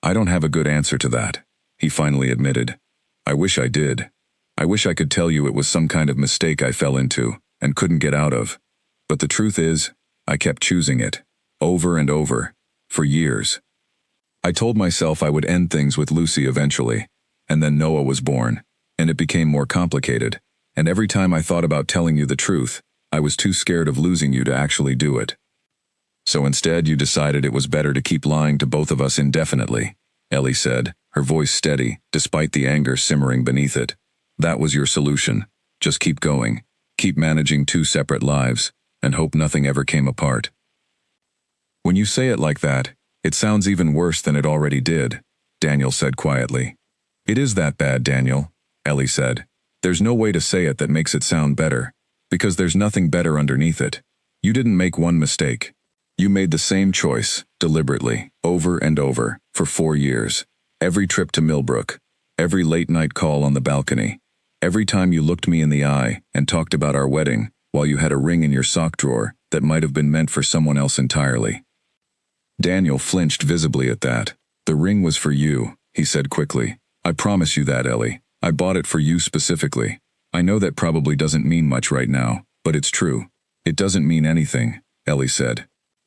"I don't have a good answer to that," he finally admitted. "I wish I did. I wish I could tell you it was some kind of mistake I fell into and couldn't get out of. But the truth is, I kept choosing it, over and over, for years. I told myself I would end things with Lucy eventually, and then Noah was born, and it became more complicated, and every time I thought about telling you the truth, I was too scared of losing you to actually do it. So instead you decided it was better to keep lying to both of us indefinitely," Ellie said, her voice steady, despite the anger simmering beneath it. "That was your solution. Just keep going, keep managing 2 separate lives, and hope nothing ever came apart." "When you say it like that, it sounds even worse than it already did," Daniel said quietly. "It is that bad, Daniel," Ellie said. "There's no way to say it that makes it sound better, because there's nothing better underneath it. You didn't make one mistake. You made the same choice, deliberately, over and over, for 4 years. Every trip to Millbrook, every late-night call on the balcony, every time you looked me in the eye and talked about our wedding while you had a ring in your sock drawer that might have been meant for someone else entirely." Daniel flinched visibly at that. "The ring was for you," he said quickly. "I promise you that, Ellie. I bought it for you specifically. I know that probably doesn't mean much right now, but it's true." "It doesn't mean anything," Ellie said.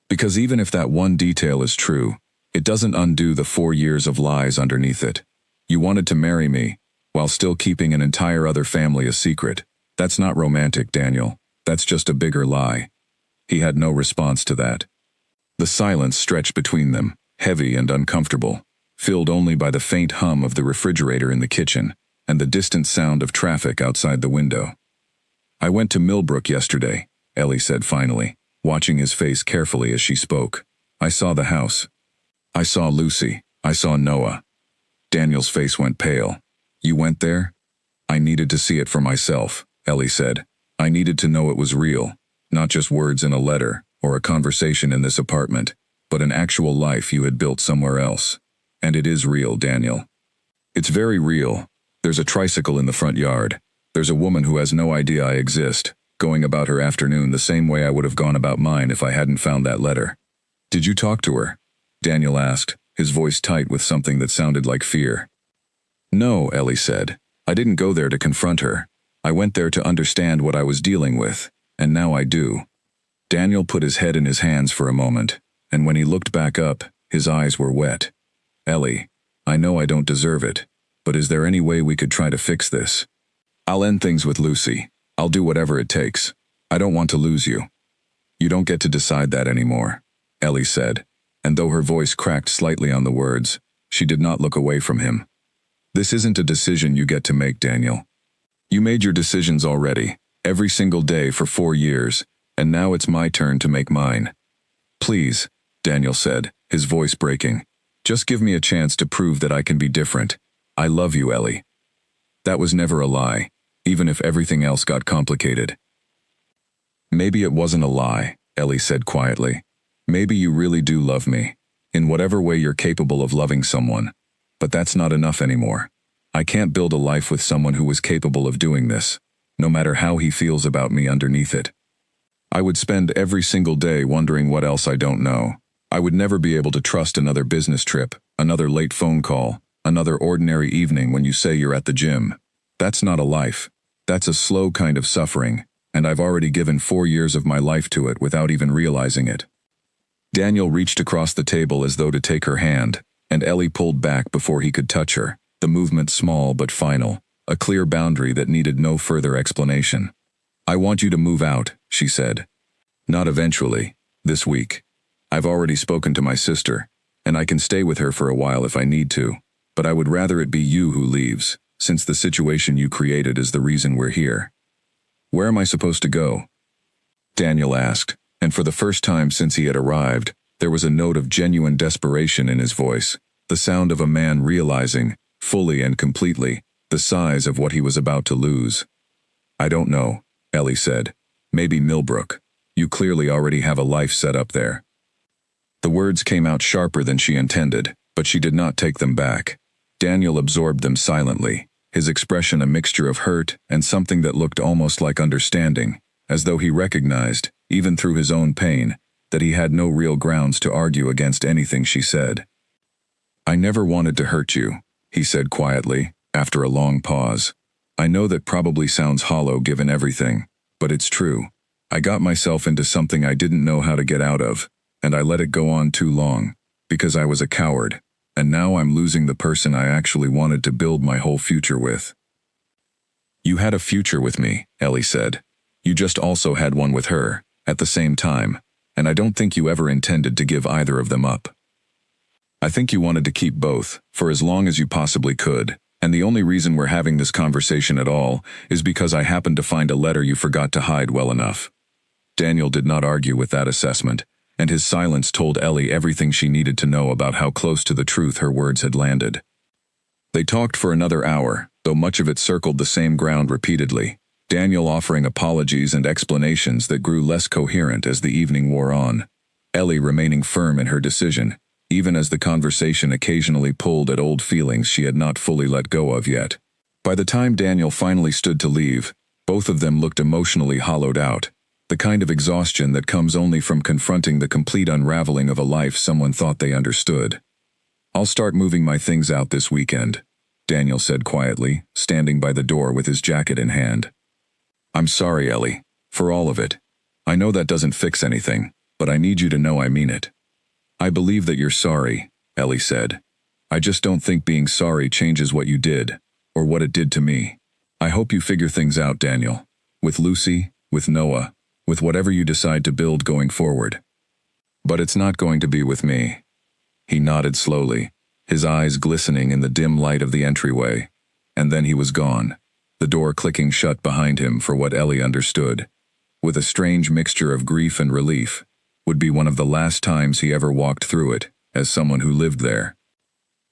"Because even if that one detail is true, it doesn't undo the 4 years of lies underneath it. You wanted to marry me, while still keeping an entire other family a secret. That's not romantic, Daniel. That's just a bigger lie." He had no response to that. The silence stretched between them, heavy and uncomfortable, filled only by the faint hum of the refrigerator in the kitchen and the distant sound of traffic outside the window. "I went to Millbrook yesterday," Ellie said finally, watching his face carefully as she spoke. "I saw the house. I saw Lucy. I saw Noah." Daniel's face went pale. "You went there?" "I needed to see it for myself," Ellie said. "I needed to know it was real, not just words in a letter or a conversation in this apartment, but an actual life you had built somewhere else. And it is real, Daniel. It's very real. There's a tricycle in the front yard. There's a woman who has no idea I exist, going about her afternoon the same way I would have gone about mine if I hadn't found that letter." "Did you talk to her?" Daniel asked, his voice tight with something that sounded like fear. "No," Ellie said. "I didn't go there to confront her. I went there to understand what I was dealing with, and now I do." Daniel put his head in his hands for a moment, and when he looked back up, his eyes were wet. Ellie, I know I don't deserve it, but is there any way we could try to fix this? I'll end things with Lucy. I'll do whatever it takes. I don't want to lose you. You don't get to decide that anymore, Ellie said, and though her voice cracked slightly on the words, she did not look away from him. This isn't a decision you get to make, Daniel. You made your decisions already, every single day for 4 years, and now it's my turn to make mine. Please, Daniel said, his voice breaking. Just give me a chance to prove that I can be different. I love you, Ellie. That was never a lie, even if everything else got complicated. Maybe it wasn't a lie, Ellie said quietly. Maybe you really do love me, in whatever way you're capable of loving someone. But that's not enough anymore. I can't build a life with someone who was capable of doing this, no matter how he feels about me underneath it. I would spend every single day wondering what else I don't know. I would never be able to trust another business trip, another late phone call, another ordinary evening when you say you're at the gym. That's not a life. That's a slow kind of suffering, and I've already given 4 years of my life to it without even realizing it. Daniel reached across the table as though to take her hand, and Ellie pulled back before he could touch her, the movement small but final, a clear boundary that needed no further explanation. I want you to move out, she said. Not eventually, this week. I've already spoken to my sister, and I can stay with her for a while if I need to, but I would rather it be you who leaves, since the situation you created is the reason we're here. Where am I supposed to go? Daniel asked, and for the first time since he had arrived, there was a note of genuine desperation in his voice, the sound of a man realizing, fully and completely, the size of what he was about to lose. I don't know, Ellie said. Maybe Millbrook. You clearly already have a life set up there. The words came out sharper than she intended, but she did not take them back. Daniel absorbed them silently, his expression a mixture of hurt and something that looked almost like understanding, as though he recognized, even through his own pain, that he had no real grounds to argue against anything she said. I never wanted to hurt you, he said quietly, after a long pause. I know that probably sounds hollow given everything, but it's true. I got myself into something I didn't know how to get out of, and I let it go on too long, because I was a coward, and now I'm losing the person I actually wanted to build my whole future with. You had a future with me, Ellie said. You just also had one with her, at the same time, and I don't think you ever intended to give either of them up. I think you wanted to keep both, for as long as you possibly could, and the only reason we're having this conversation at all is because I happened to find a letter you forgot to hide well enough. Daniel did not argue with that assessment, and his silence told Ellie everything she needed to know about how close to the truth her words had landed. They talked for another hour, though much of it circled the same ground repeatedly, Daniel offering apologies and explanations that grew less coherent as the evening wore on, Ellie remaining firm in her decision, even as the conversation occasionally pulled at old feelings she had not fully let go of yet. By the time Daniel finally stood to leave, both of them looked emotionally hollowed out, the kind of exhaustion that comes only from confronting the complete unraveling of a life someone thought they understood. I'll start moving my things out this weekend, Daniel said quietly, standing by the door with his jacket in hand. I'm sorry, Ellie, for all of it. I know that doesn't fix anything, but I need you to know I mean it. I believe that you're sorry, Ellie said. I just don't think being sorry changes what you did, or what it did to me. I hope you figure things out, Daniel. With Lucy, with Noah, with whatever you decide to build going forward. But it's not going to be with me. He nodded slowly, his eyes glistening in the dim light of the entryway, and then he was gone, the door clicking shut behind him for what Ellie understood, with a strange mixture of grief and relief, would be one of the last times he ever walked through it, as someone who lived there.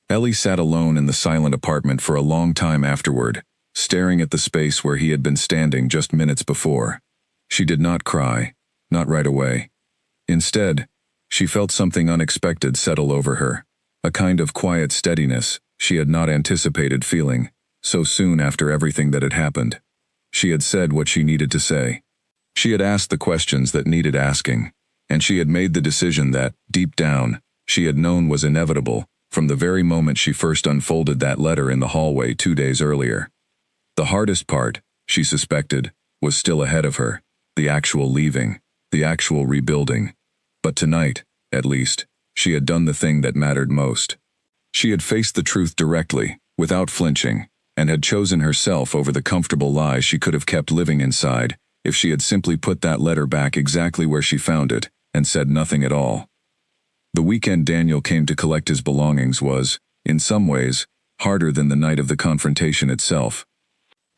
Ellie sat alone in the silent apartment for a long time afterward, staring at the space where he had been standing just minutes before. She did not cry, not right away. Instead, she felt something unexpected settle over her, a kind of quiet steadiness she had not anticipated feeling, so soon after everything that had happened. She had said what she needed to say. She had asked the questions that needed asking, and she had made the decision that, deep down, she had known was inevitable from the very moment she first unfolded that letter in the hallway 2 days earlier. The hardest part, she suspected, was still ahead of her, the actual leaving, the actual rebuilding. But tonight, at least, she had done the thing that mattered most. She had faced the truth directly, without flinching, and had chosen herself over the comfortable lie she could have kept living inside if she had simply put that letter back exactly where she found it and said nothing at all. The weekend Daniel came to collect his belongings was, in some ways, harder than the night of the confrontation itself.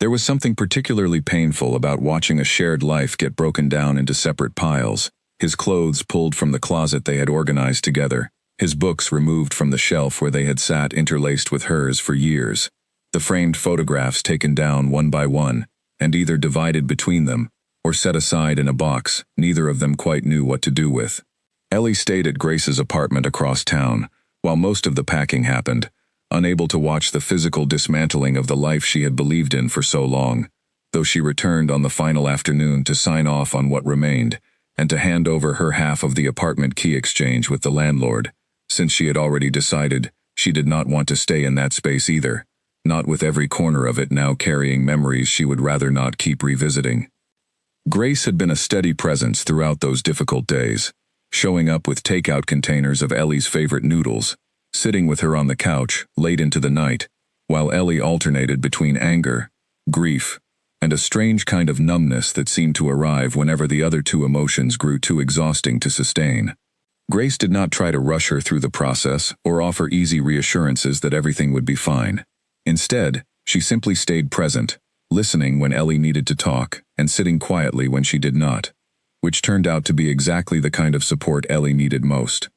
There was something particularly painful about watching a shared life get broken down into separate piles, his clothes pulled from the closet they had organized together, his books removed from the shelf where they had sat interlaced with hers for years, the framed photographs taken down one by one, and either divided between them, or set aside in a box neither of them quite knew what to do with. Ellie stayed at Grace's apartment across town, while most of the packing happened, unable to watch the physical dismantling of the life she had believed in for so long, though she returned on the final afternoon to sign off on what remained, and to hand over her half of the apartment key exchange with the landlord, since she had already decided she did not want to stay in that space either, not with every corner of it now carrying memories she would rather not keep revisiting. Grace had been a steady presence throughout those difficult days, showing up with takeout containers of Ellie's favorite noodles, sitting with her on the couch late into the night, while Ellie alternated between anger, grief, and a strange kind of numbness that seemed to arrive whenever the other two emotions grew too exhausting to sustain. Grace did not try to rush her through the process or offer easy reassurances that everything would be fine. Instead, she simply stayed present, listening when Ellie needed to talk and sitting quietly when she did not, which turned out to be exactly the kind of support Ellie needed most.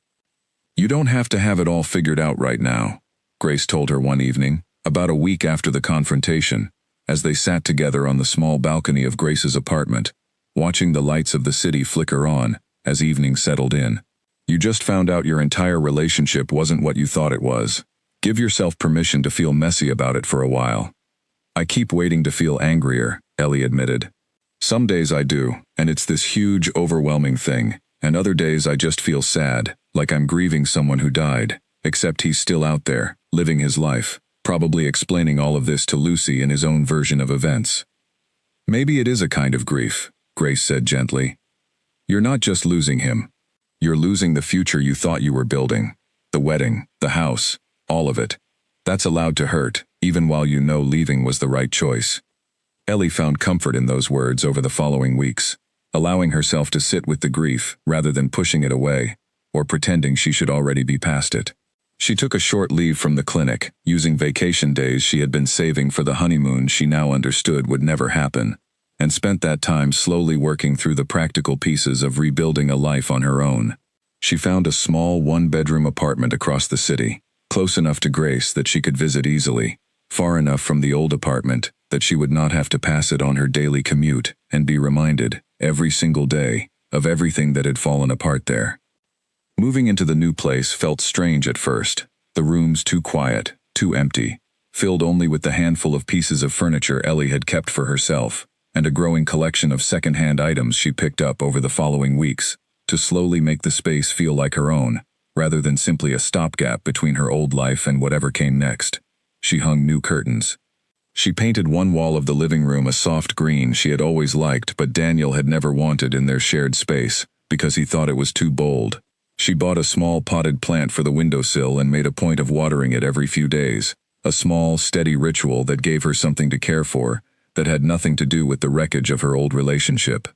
"You don't have to have it all figured out right now," Grace told her one evening, about a week after the confrontation, as they sat together on the small balcony of Grace's apartment, watching the lights of the city flicker on as evening settled in. "You just found out your entire relationship wasn't what you thought it was. Give yourself permission to feel messy about it for a while." "I keep waiting to feel angrier," Ellie admitted. "Some days I do, and it's this huge, overwhelming thing, and other days I just feel sad, like I'm grieving someone who died, except he's still out there, living his life, probably explaining all of this to Lucy in his own version of events." "Maybe it is a kind of grief," Grace said gently. "You're not just losing him. You're losing the future you thought you were building. The wedding, the house, all of it. That's allowed to hurt, even while you know leaving was the right choice." Ellie found comfort in those words over the following weeks, allowing herself to sit with the grief rather than pushing it away, or pretending she should already be past it. She took a short leave from the clinic, using vacation days she had been saving for the honeymoon she now understood would never happen, and spent that time slowly working through the practical pieces of rebuilding a life on her own. She found a small one-bedroom apartment across the city, close enough to Grace that she could visit easily, far enough from the old apartment that she would not have to pass it on her daily commute and be reminded, every single day, of everything that had fallen apart there. Moving into the new place felt strange at first, the rooms too quiet, too empty, filled only with the handful of pieces of furniture Ellie had kept for herself, and a growing collection of second-hand items she picked up over the following weeks, to slowly make the space feel like her own, rather than simply a stopgap between her old life and whatever came next. She hung new curtains. She painted one wall of the living room a soft green she had always liked but Daniel had never wanted in their shared space, because he thought it was too bold. She bought a small potted plant for the windowsill and made a point of watering it every few days, a small, steady ritual that gave her something to care for, that had nothing to do with the wreckage of her old relationship.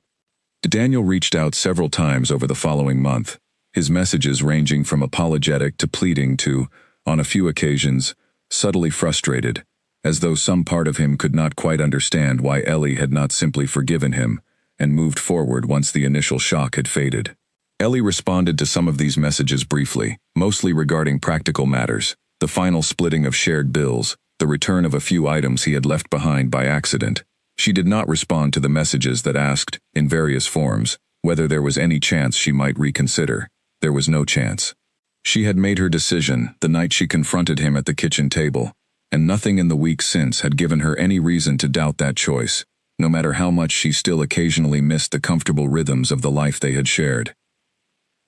Daniel reached out several times over the following month, his messages ranging from apologetic to pleading to, on a few occasions, subtly frustrated, as though some part of him could not quite understand why Ellie had not simply forgiven him and moved forward once the initial shock had faded. Ellie responded to some of these messages briefly, mostly regarding practical matters, the final splitting of shared bills, the return of a few items he had left behind by accident. She did not respond to the messages that asked, in various forms, whether there was any chance she might reconsider. There was no chance. She had made her decision the night she confronted him at the kitchen table, and nothing in the weeks since had given her any reason to doubt that choice, no matter how much she still occasionally missed the comfortable rhythms of the life they had shared.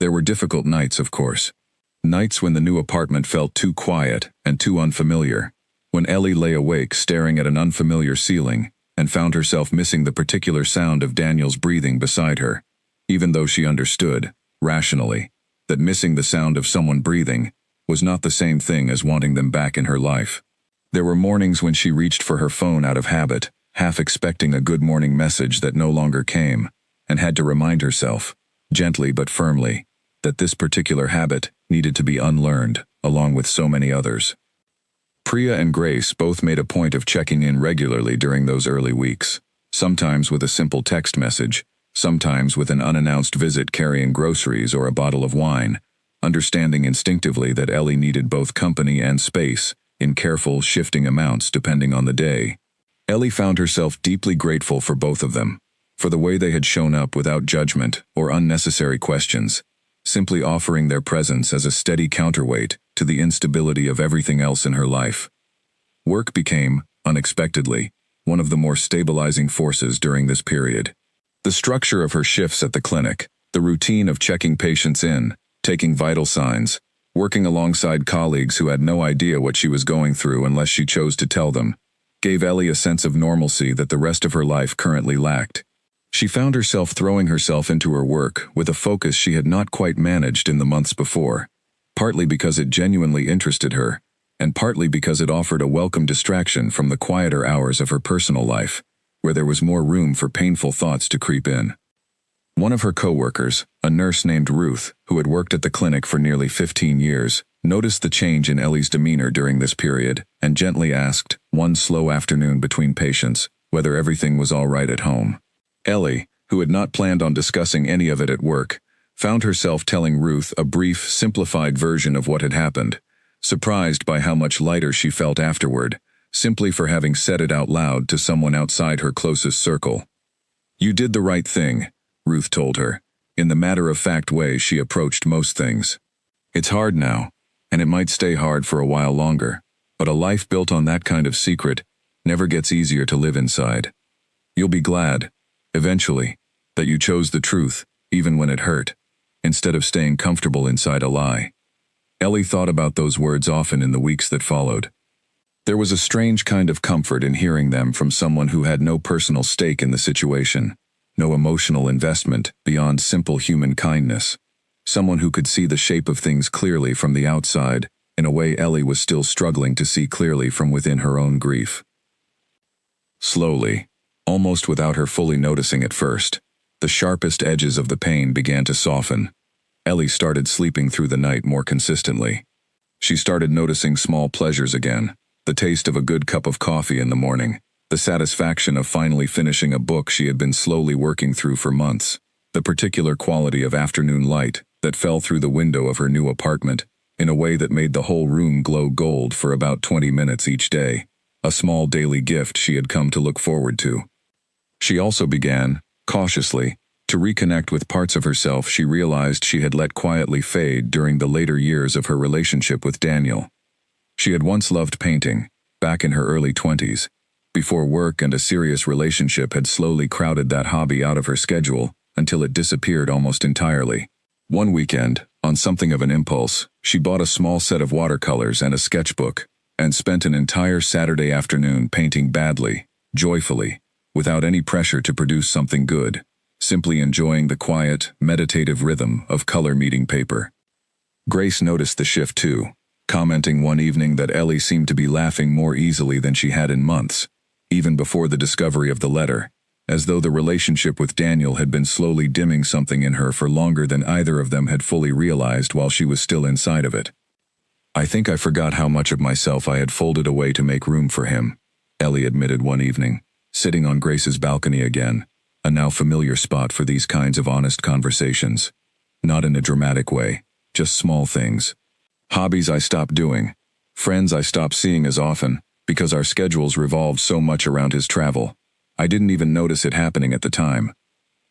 There were difficult nights, of course. Nights when the new apartment felt too quiet and too unfamiliar, when Ellie lay awake staring at an unfamiliar ceiling and found herself missing the particular sound of Daniel's breathing beside her. even though she understood, rationally, that missing the sound of someone breathing was not the same thing as wanting them back in her life. There were mornings when she reached for her phone out of habit, half expecting a good morning message that no longer came, and had to remind herself, gently but firmly, that this particular habit needed to be unlearned, along with so many others. Priya and Grace both made a point of checking in regularly during those early weeks, sometimes with a simple text message, sometimes with an unannounced visit carrying groceries or a bottle of wine, understanding instinctively that Ellie needed both company and space, in careful, shifting amounts depending on the day. Ellie found herself deeply grateful for both of them, for the way they had shown up without judgment or unnecessary questions, simply offering their presence as a steady counterweight to the instability of everything else in her life. Work became, unexpectedly, one of the more stabilizing forces during this period. The structure of her shifts at the clinic, the routine of checking patients in, taking vital signs, working alongside colleagues who had no idea what she was going through unless she chose to tell them, gave Ellie a sense of normalcy that the rest of her life currently lacked. She found herself throwing herself into her work with a focus she had not quite managed in the months before, partly because it genuinely interested her, and partly because it offered a welcome distraction from the quieter hours of her personal life, where there was more room for painful thoughts to creep in. One of her co-workers, a nurse named Ruth, who had worked at the clinic for nearly 15 years, noticed the change in Ellie's demeanor during this period and gently asked, one slow afternoon between patients, whether everything was all right at home. Ellie, who had not planned on discussing any of it at work, found herself telling Ruth a brief, simplified version of what had happened, surprised by how much lighter she felt afterward, simply for having said it out loud to someone outside her closest circle. "You did the right thing," Ruth told her, in the matter-of-fact way she approached most things. "It's hard now, and it might stay hard for a while longer, but a life built on that kind of secret never gets easier to live inside. You'll be glad, eventually, that you chose the truth, even when it hurt, instead of staying comfortable inside a lie." Ellie thought about those words often in the weeks that followed. There was a strange kind of comfort in hearing them from someone who had no personal stake in the situation, no emotional investment beyond simple human kindness, someone who could see the shape of things clearly from the outside, in a way Ellie was still struggling to see clearly from within her own grief. Slowly, almost without her fully noticing at first, the sharpest edges of the pain began to soften. Ellie started sleeping through the night more consistently. She started noticing small pleasures again, the taste of a good cup of coffee in the morning, the satisfaction of finally finishing a book she had been slowly working through for months, the particular quality of afternoon light that fell through the window of her new apartment in a way that made the whole room glow gold for about 20 minutes each day, a small daily gift she had come to look forward to. She also began, cautiously, to reconnect with parts of herself she realized she had let quietly fade during the later years of her relationship with Daniel. She had once loved painting, back in her early 20s, before work and a serious relationship had slowly crowded that hobby out of her schedule until it disappeared almost entirely. One weekend, on something of an impulse, she bought a small set of watercolors and a sketchbook, and spent an entire Saturday afternoon painting badly, joyfully, without any pressure to produce something good, simply enjoying the quiet, meditative rhythm of color meeting paper. Grace noticed the shift too, commenting one evening that Ellie seemed to be laughing more easily than she had in months, even before the discovery of the letter, as though the relationship with Daniel had been slowly dimming something in her for longer than either of them had fully realized while she was still inside of it. "I think I forgot how much of myself I had folded away to make room for him," Ellie admitted one evening, sitting on Grace's balcony again, a now familiar spot for these kinds of honest conversations. Not in a dramatic way, just small things. Hobbies I stopped doing, friends I stopped seeing as often, because our schedules revolved so much around his travel. I didn't even notice it happening at the time.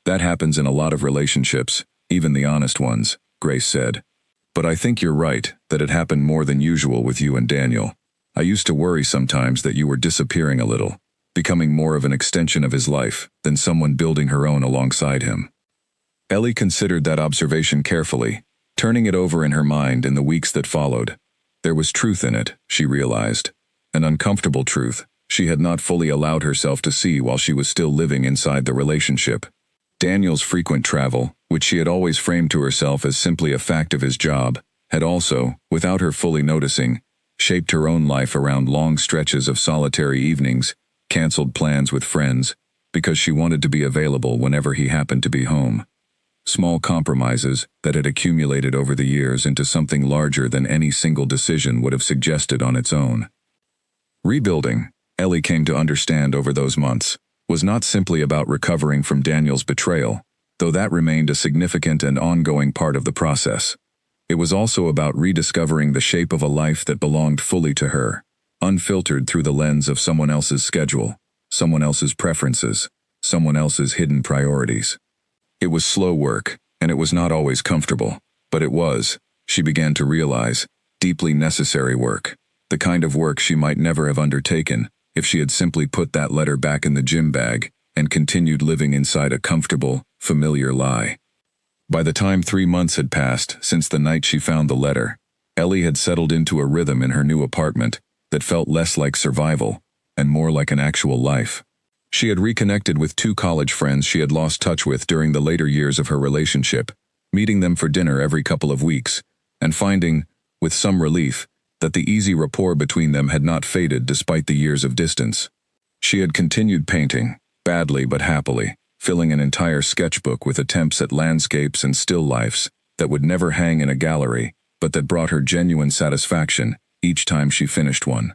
That happens in a lot of relationships, even the honest ones, Grace said. But I think you're right that it happened more than usual with you and Daniel. I used to worry sometimes that you were disappearing a little, becoming more of an extension of his life than someone building her own alongside him. Ellie considered that observation carefully, turning it over in her mind in the weeks that followed. There was truth in it, she realized. An uncomfortable truth she had not fully allowed herself to see while she was still living inside the relationship. Daniel's frequent travel, which she had always framed to herself as simply a fact of his job, had also, without her fully noticing, shaped her own life around long stretches of solitary evenings, canceled plans with friends, because she wanted to be available whenever he happened to be home. Small compromises that had accumulated over the years into something larger than any single decision would have suggested on its own. Rebuilding, Ellie came to understand over those months, was not simply about recovering from Daniel's betrayal, though that remained a significant and ongoing part of the process. It was also about rediscovering the shape of a life that belonged fully to her, unfiltered through the lens of someone else's schedule, someone else's preferences, someone else's hidden priorities. It was slow work, and it was not always comfortable, but it was, she began to realize, deeply necessary work, the kind of work she might never have undertaken if she had simply put that letter back in the gym bag and continued living inside a comfortable, familiar lie. By the time 3 months had passed since the night she found the letter, Ellie had settled into a rhythm in her new apartment that felt less like survival and more like an actual life. She had reconnected with 2 college friends she had lost touch with during the later years of her relationship, meeting them for dinner every couple of weeks, and finding, with some relief, that the easy rapport between them had not faded despite the years of distance. She had continued painting, badly but happily, filling an entire sketchbook with attempts at landscapes and still lifes that would never hang in a gallery, but that brought her genuine satisfaction each time she finished one.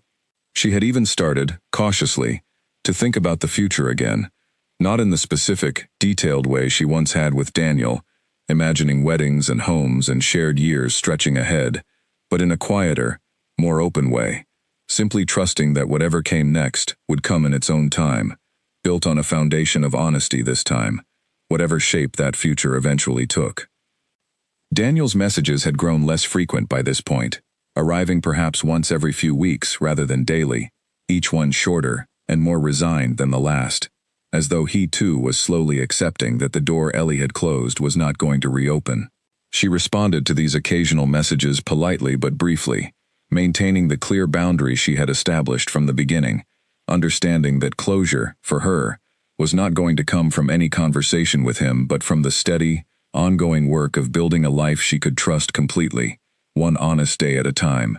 She had even started, cautiously, to think about the future again, not in the specific, detailed way she once had with Daniel, imagining weddings and homes and shared years stretching ahead, but in a quieter, more open way, simply trusting that whatever came next would come in its own time, built on a foundation of honesty this time, whatever shape that future eventually took. Daniel's messages had grown less frequent by this point, arriving perhaps once every few weeks rather than daily, each one shorter and more resigned than the last, as though he too was slowly accepting that the door Ellie had closed was not going to reopen. She responded to these occasional messages politely but briefly, maintaining the clear boundary she had established from the beginning, understanding that closure, for her, was not going to come from any conversation with him but from the steady, ongoing work of building a life she could trust completely, one honest day at a time.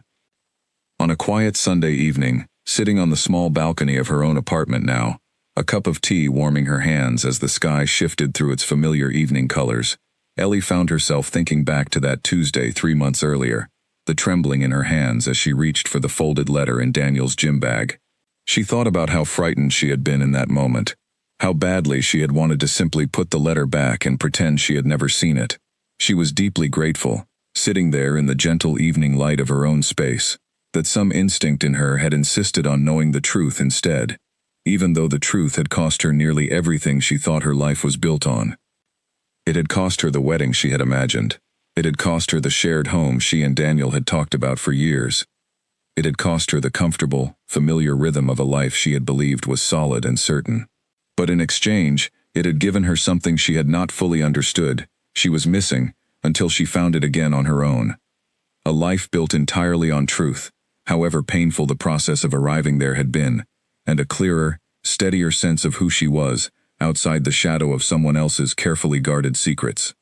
On a quiet Sunday evening, sitting on the small balcony of her own apartment now, a cup of tea warming her hands as the sky shifted through its familiar evening colors, Ellie found herself thinking back to that Tuesday 3 months earlier, the trembling in her hands as she reached for the folded letter in Daniel's gym bag. She thought about how frightened she had been in that moment, how badly she had wanted to simply put the letter back and pretend she had never seen it. She was deeply grateful, sitting there in the gentle evening light of her own space, that some instinct in her had insisted on knowing the truth instead, even though the truth had cost her nearly everything she thought her life was built on. It had cost her the wedding she had imagined. It had cost her the shared home she and Daniel had talked about for years. It had cost her the comfortable, familiar rhythm of a life she had believed was solid and certain. But in exchange, it had given her something she had not fully understood, she was missing, until she found it again on her own. A life built entirely on truth, however painful the process of arriving there had been, and a clearer, steadier sense of who she was, outside the shadow of someone else's carefully guarded secrets.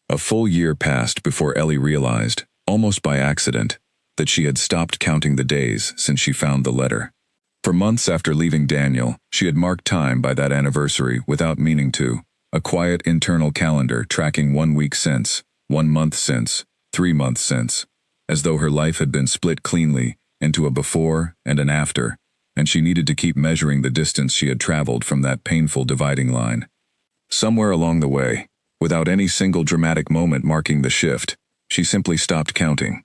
A full year passed before Ellie realized, almost by accident, that she had stopped counting the days since she found the letter. For months after leaving Daniel, she had marked time by that anniversary without meaning to, a quiet internal calendar tracking 1 week since, 1 month since, 3 months since, as though her life had been split cleanly into a before and an after, and she needed to keep measuring the distance she had traveled from that painful dividing line. Somewhere along the way, without any single dramatic moment marking the shift, she simply stopped counting.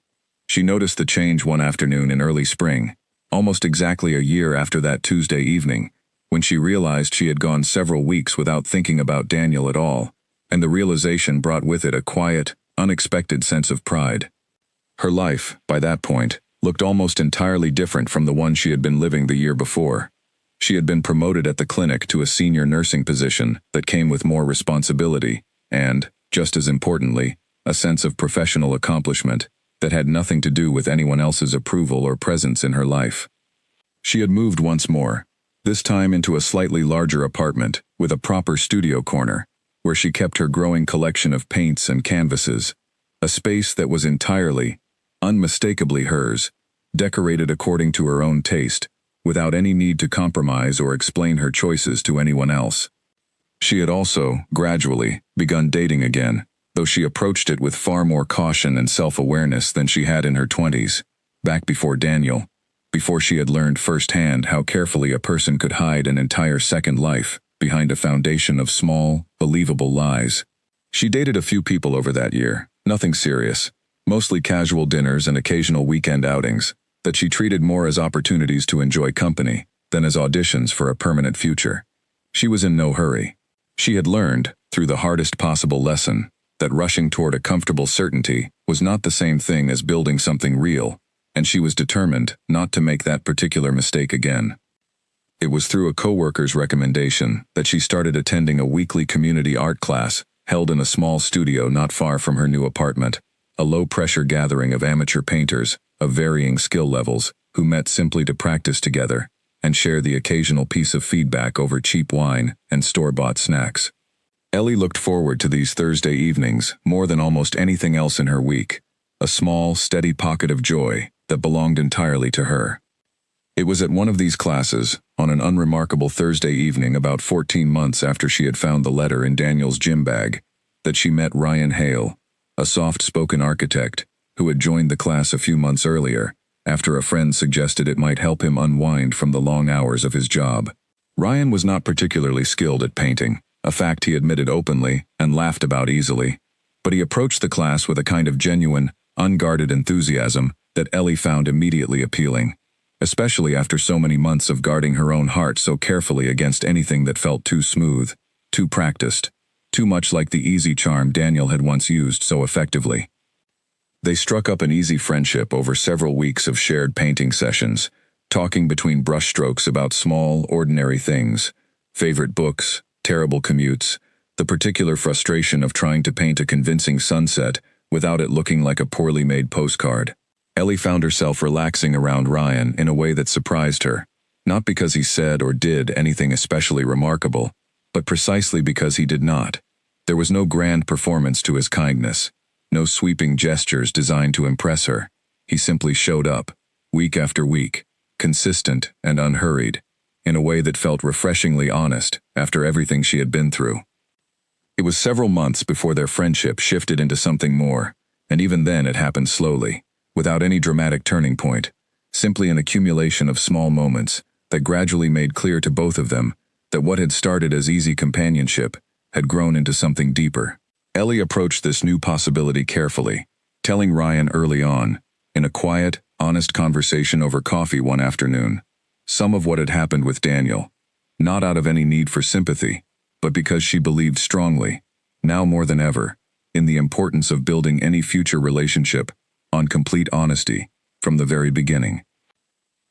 She noticed the change one afternoon in early spring, almost exactly a year after that Tuesday evening, when she realized she had gone several weeks without thinking about Daniel at all, and the realization brought with it a quiet, unexpected sense of pride. Her life, by that point, looked almost entirely different from the one she had been living the year before. She had been promoted at the clinic to a senior nursing position that came with more responsibility and, just as importantly, a sense of professional accomplishment that had nothing to do with anyone else's approval or presence in her life. She had moved once more, this time into a slightly larger apartment with a proper studio corner, where she kept her growing collection of paints and canvases, a space that was entirely, unmistakably hers, decorated according to her own taste, without any need to compromise or explain her choices to anyone else. She had also, gradually, begun dating again, though she approached it with far more caution and self-awareness than she had in her 20s, back before Daniel, before she had learned firsthand how carefully a person could hide an entire second life behind a foundation of small, believable lies. She dated a few people over that year, nothing serious, mostly casual dinners and occasional weekend outings, that she treated more as opportunities to enjoy company than as auditions for a permanent future. She was in no hurry. She had learned, through the hardest possible lesson, that rushing toward a comfortable certainty was not the same thing as building something real, and she was determined not to make that particular mistake again. It was through a coworker's recommendation that she started attending a weekly community art class held in a small studio not far from her new apartment, a low-pressure gathering of amateur painters of varying skill levels who met simply to practice together and share the occasional piece of feedback over cheap wine and store-bought snacks. Ellie looked forward to these Thursday evenings more than almost anything else in her week, a small, steady pocket of joy that belonged entirely to her. It was at one of these classes, on an unremarkable Thursday evening about 14 months after she had found the letter in Daniel's gym bag, that she met Ryan Hale, a soft-spoken architect who had joined the class a few months earlier, after a friend suggested it might help him unwind from the long hours of his job. Ryan was not particularly skilled at painting, a fact he admitted openly and laughed about easily, but he approached the class with a kind of genuine, unguarded enthusiasm that Ellie found immediately appealing, especially after so many months of guarding her own heart so carefully against anything that felt too smooth, too practiced, too much like the easy charm Daniel had once used so effectively. They struck up an easy friendship over several weeks of shared painting sessions, talking between brushstrokes about small, ordinary things, favorite books, terrible commutes, the particular frustration of trying to paint a convincing sunset without it looking like a poorly made postcard. Ellie found herself relaxing around Ryan in a way that surprised her, not because he said or did anything especially remarkable, but precisely because he did not. There was no grand performance to his kindness, no sweeping gestures designed to impress her. He simply showed up, week after week, consistent and unhurried, in a way that felt refreshingly honest after everything she had been through. It was several months before their friendship shifted into something more, and even then it happened slowly, without any dramatic turning point, simply an accumulation of small moments that gradually made clear to both of them that what had started as easy companionship had grown into something deeper. Ellie approached this new possibility carefully, telling Ryan early on, in a quiet, honest conversation over coffee one afternoon, some of what had happened with Daniel, not out of any need for sympathy, but because she believed strongly, now more than ever, in the importance of building any future relationship on complete honesty from the very beginning.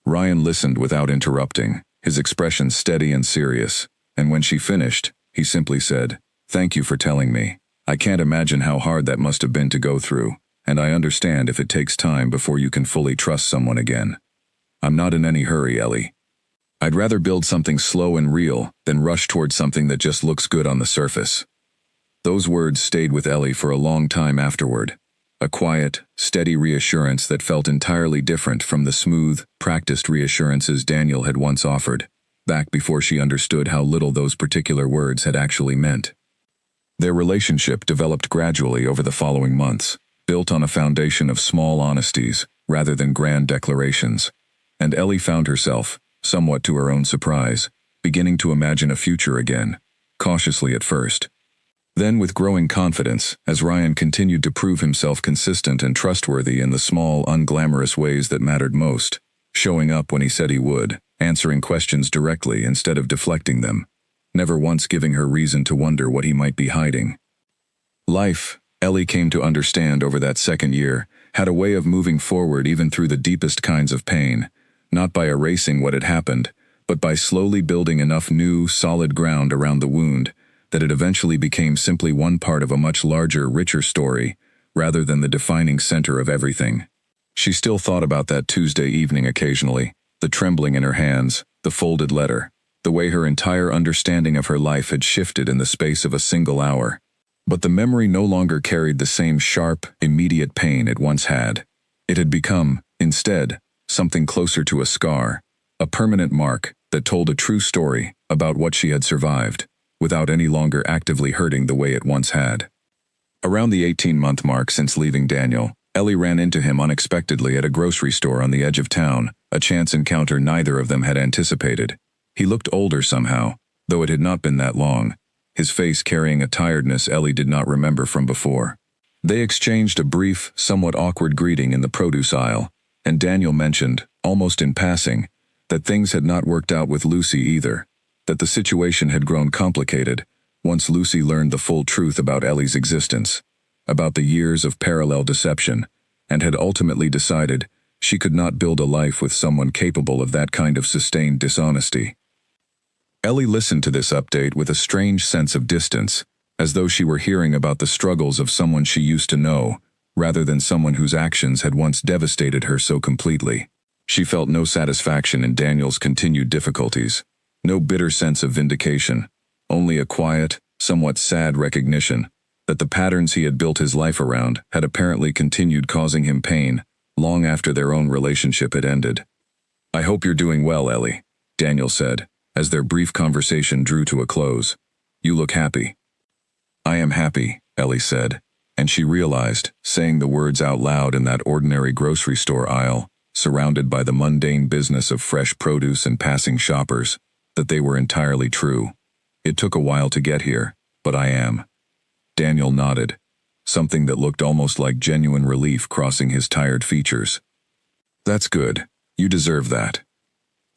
Ryan listened without interrupting, his expression steady and serious, and when she finished, he simply said, "Thank you for telling me. I can't imagine how hard that must have been to go through, and I understand if it takes time before you can fully trust someone again. I'm not in any hurry, Ellie. I'd rather build something slow and real than rush towards something that just looks good on the surface." Those words stayed with Ellie for a long time afterward, a quiet, steady reassurance that felt entirely different from the smooth, practiced reassurances Daniel had once offered, back before she understood how little those particular words had actually meant. Their relationship developed gradually over the following months, built on a foundation of small honesties rather than grand declarations, and Ellie found herself, somewhat to her own surprise, beginning to imagine a future again, cautiously at first. Then with growing confidence, as Ryan continued to prove himself consistent and trustworthy in the small, unglamorous ways that mattered most, showing up when he said he would, answering questions directly instead of deflecting them, never once giving her reason to wonder what he might be hiding. Life, Ellie came to understand over that second year, had a way of moving forward even through the deepest kinds of pain, not by erasing what had happened, but by slowly building enough new, solid ground around the wound that it eventually became simply one part of a much larger, richer story, rather than the defining center of everything. She still thought about that Tuesday evening occasionally, the trembling in her hands, the folded letter, the way her entire understanding of her life had shifted in the space of a single hour. But the memory no longer carried the same sharp, immediate pain it once had. It had become, instead, something closer to a scar, a permanent mark that told a true story about what she had survived, without any longer actively hurting the way it once had. Around the 18-month mark since leaving Daniel, Ellie ran into him unexpectedly at a grocery store on the edge of town, a chance encounter neither of them had anticipated. He looked older somehow, though it had not been that long, his face carrying a tiredness Ellie did not remember from before. They exchanged a brief, somewhat awkward greeting in the produce aisle, and Daniel mentioned, almost in passing, that things had not worked out with Lucy either, that the situation had grown complicated once Lucy learned the full truth about Ellie's existence, about the years of parallel deception, and had ultimately decided she could not build a life with someone capable of that kind of sustained dishonesty. Ellie listened to this update with a strange sense of distance, as though she were hearing about the struggles of someone she used to know, rather than someone whose actions had once devastated her so completely. She felt no satisfaction in Daniel's continued difficulties, no bitter sense of vindication, only a quiet, somewhat sad recognition that the patterns he had built his life around had apparently continued causing him pain long after their own relationship had ended. "I hope you're doing well, Ellie," Daniel said, as their brief conversation drew to a close. "You look happy." "I am happy," Ellie said, and she realized, saying the words out loud in that ordinary grocery store aisle, surrounded by the mundane business of fresh produce and passing shoppers, that they were entirely true. "It took a while to get here, but I am." Daniel nodded, something that looked almost like genuine relief crossing his tired features. "That's good. You deserve that."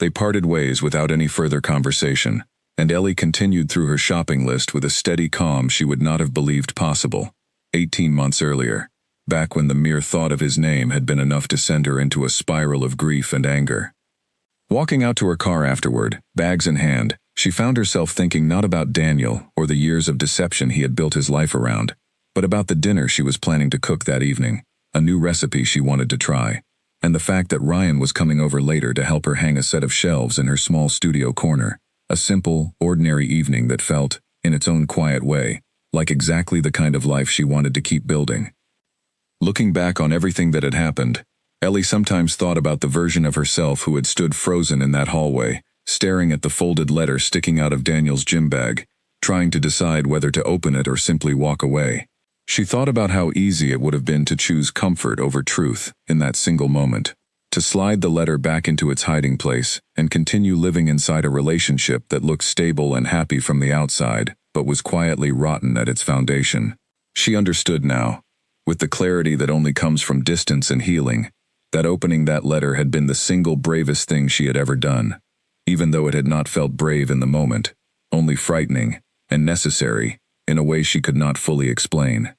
They parted ways without any further conversation, and Ellie continued through her shopping list with a steady calm she would not have believed possible 18 months earlier, back when the mere thought of his name had been enough to send her into a spiral of grief and anger. Walking out to her car afterward, bags in hand, she found herself thinking not about Daniel or the years of deception he had built his life around, but about the dinner she was planning to cook that evening, a new recipe she wanted to try, and the fact that Ryan was coming over later to help her hang a set of shelves in her small studio corner, a simple, ordinary evening that felt, in its own quiet way, like exactly the kind of life she wanted to keep building. Looking back on everything that had happened, Ellie sometimes thought about the version of herself who had stood frozen in that hallway, staring at the folded letter sticking out of Daniel's gym bag, trying to decide whether to open it or simply walk away. She thought about how easy it would have been to choose comfort over truth in that single moment, to slide the letter back into its hiding place and continue living inside a relationship that looked stable and happy from the outside, but was quietly rotten at its foundation. She understood now, with the clarity that only comes from distance and healing, that opening that letter had been the single bravest thing she had ever done, even though it had not felt brave in the moment, only frightening and necessary in a way she could not fully explain.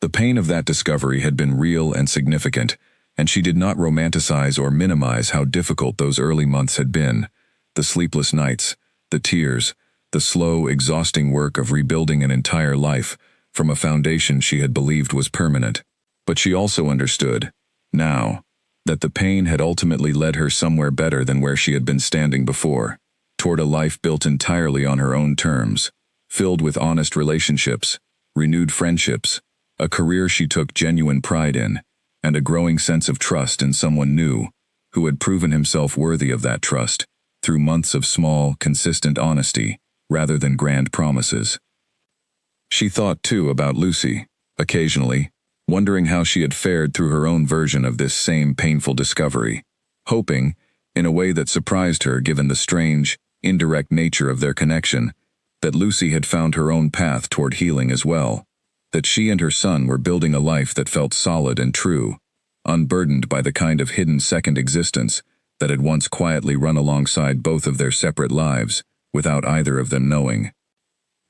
The pain of that discovery had been real and significant, and she did not romanticize or minimize how difficult those early months had been, the sleepless nights, the tears, the slow, exhausting work of rebuilding an entire life from a foundation she had believed was permanent. But she also understood, now, that the pain had ultimately led her somewhere better than where she had been standing before, toward a life built entirely on her own terms, filled with honest relationships, renewed friendships, a career she took genuine pride in, and a growing sense of trust in someone new, who had proven himself worthy of that trust, through months of small, consistent honesty, rather than grand promises. She thought, too, about Lucy, occasionally, wondering how she had fared through her own version of this same painful discovery, hoping, in a way that surprised her given the strange, indirect nature of their connection, that Lucy had found her own path toward healing as well, that she and her son were building a life that felt solid and true, unburdened by the kind of hidden second existence that had once quietly run alongside both of their separate lives, without either of them knowing.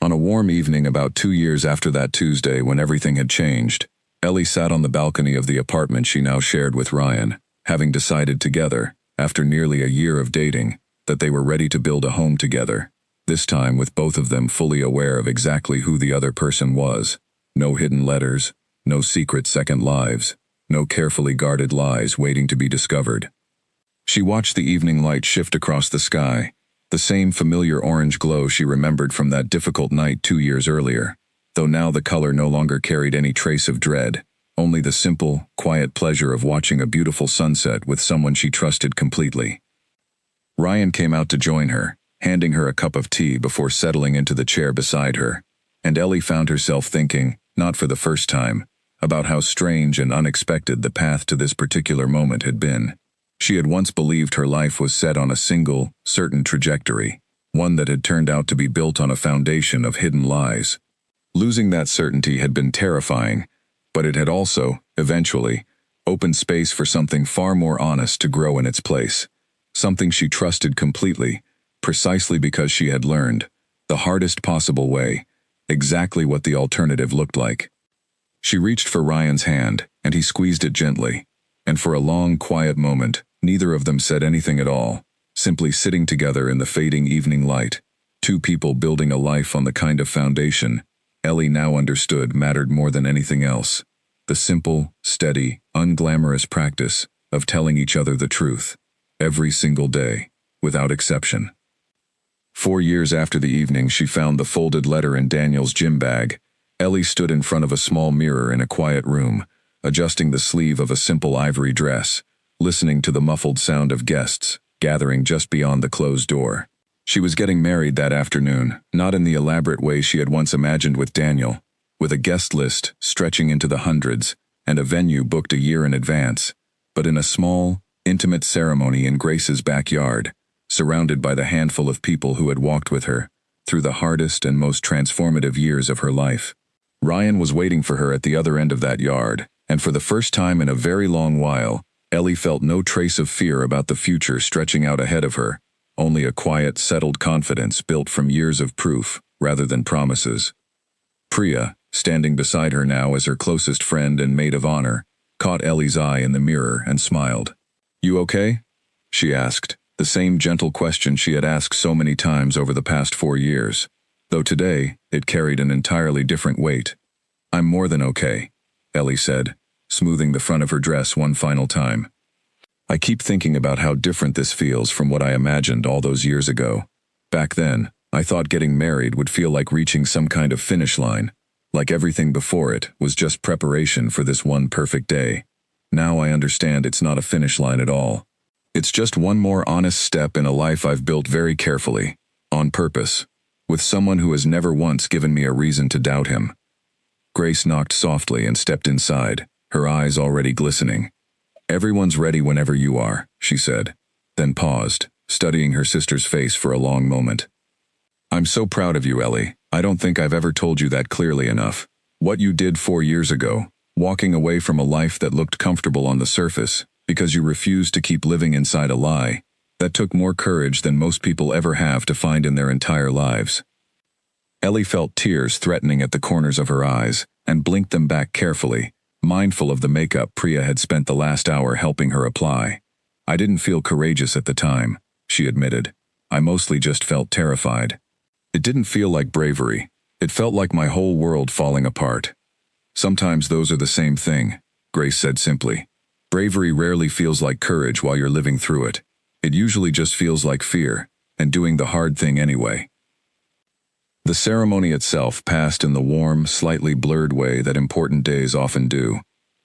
On a warm evening about 2 years after that Tuesday when everything had changed, Ellie sat on the balcony of the apartment she now shared with Ryan, having decided together, after nearly a year of dating, that they were ready to build a home together, this time with both of them fully aware of exactly who the other person was. No hidden letters, no secret second lives, no carefully guarded lies waiting to be discovered. She watched the evening light shift across the sky, The same familiar orange glow she remembered from that difficult night 2 years earlier, though now the color no longer carried any trace of dread, only the simple, quiet pleasure of watching a beautiful sunset with someone she trusted completely. Ryan came out to join her, handing her a cup of tea before settling into the chair beside her, and Ellie found herself thinking, not for the first time, about how strange and unexpected the path to this particular moment had been. She had once believed her life was set on a single, certain trajectory, one that had turned out to be built on a foundation of hidden lies. Losing that certainty had been terrifying, but it had also, eventually, opened space for something far more honest to grow in its place, something she trusted completely, precisely because she had learned, the hardest possible way, exactly what the alternative looked like. She reached for Ryan's hand, and he squeezed it gently, and for a long, quiet moment, neither of them said anything at all, simply sitting together in the fading evening light, two people building a life on the kind of foundation Ellie now understood mattered more than anything else, the simple, steady, unglamorous practice of telling each other the truth, every single day, without exception. 4 years after the evening she found the folded letter in Daniel's gym bag, Ellie stood in front of a small mirror in a quiet room, adjusting the sleeve of a simple ivory dress, listening to the muffled sound of guests gathering just beyond the closed door. She was getting married that afternoon, not in the elaborate way she had once imagined with Daniel, with a guest list stretching into the hundreds and a venue booked a year in advance, but in a small, intimate ceremony in Grace's backyard, surrounded by the handful of people who had walked with her through the hardest and most transformative years of her life. Ryan was waiting for her at the other end of that yard, and for the first time in a very long while, Ellie felt no trace of fear about the future stretching out ahead of her, only a quiet, settled confidence built from years of proof, rather than promises. Priya, standing beside her now as her closest friend and maid of honor, caught Ellie's eye in the mirror and smiled. "You okay?" she asked, the same gentle question she had asked so many times over the past 4 years, though today it carried an entirely different weight. "I'm more than okay," Ellie said, smoothing the front of her dress one final time. "I keep thinking about how different this feels from what I imagined all those years ago. Back then, I thought getting married would feel like reaching some kind of finish line, like everything before it was just preparation for this one perfect day. Now I understand it's not a finish line at all. It's just one more honest step in a life I've built very carefully, on purpose, with someone who has never once given me a reason to doubt him." Grace knocked softly and stepped inside, her eyes already glistening. "Everyone's ready whenever you are," she said, then paused, studying her sister's face for a long moment. "I'm so proud of you, Ellie. I don't think I've ever told you that clearly enough. What you did 4 years ago, walking away from a life that looked comfortable on the surface, because you refused to keep living inside a lie, that took more courage than most people ever have to find in their entire lives." Ellie felt tears threatening at the corners of her eyes, and blinked them back carefully, mindful of the makeup Priya had spent the last hour helping her apply. "I didn't feel courageous at the time," she admitted. "I mostly just felt terrified. It didn't feel like bravery. It felt like my whole world falling apart." "Sometimes those are the same thing," Grace said simply. "Bravery rarely feels like courage while you're living through it. It usually just feels like fear, and doing the hard thing anyway." The ceremony itself passed in the warm, slightly blurred way that important days often do.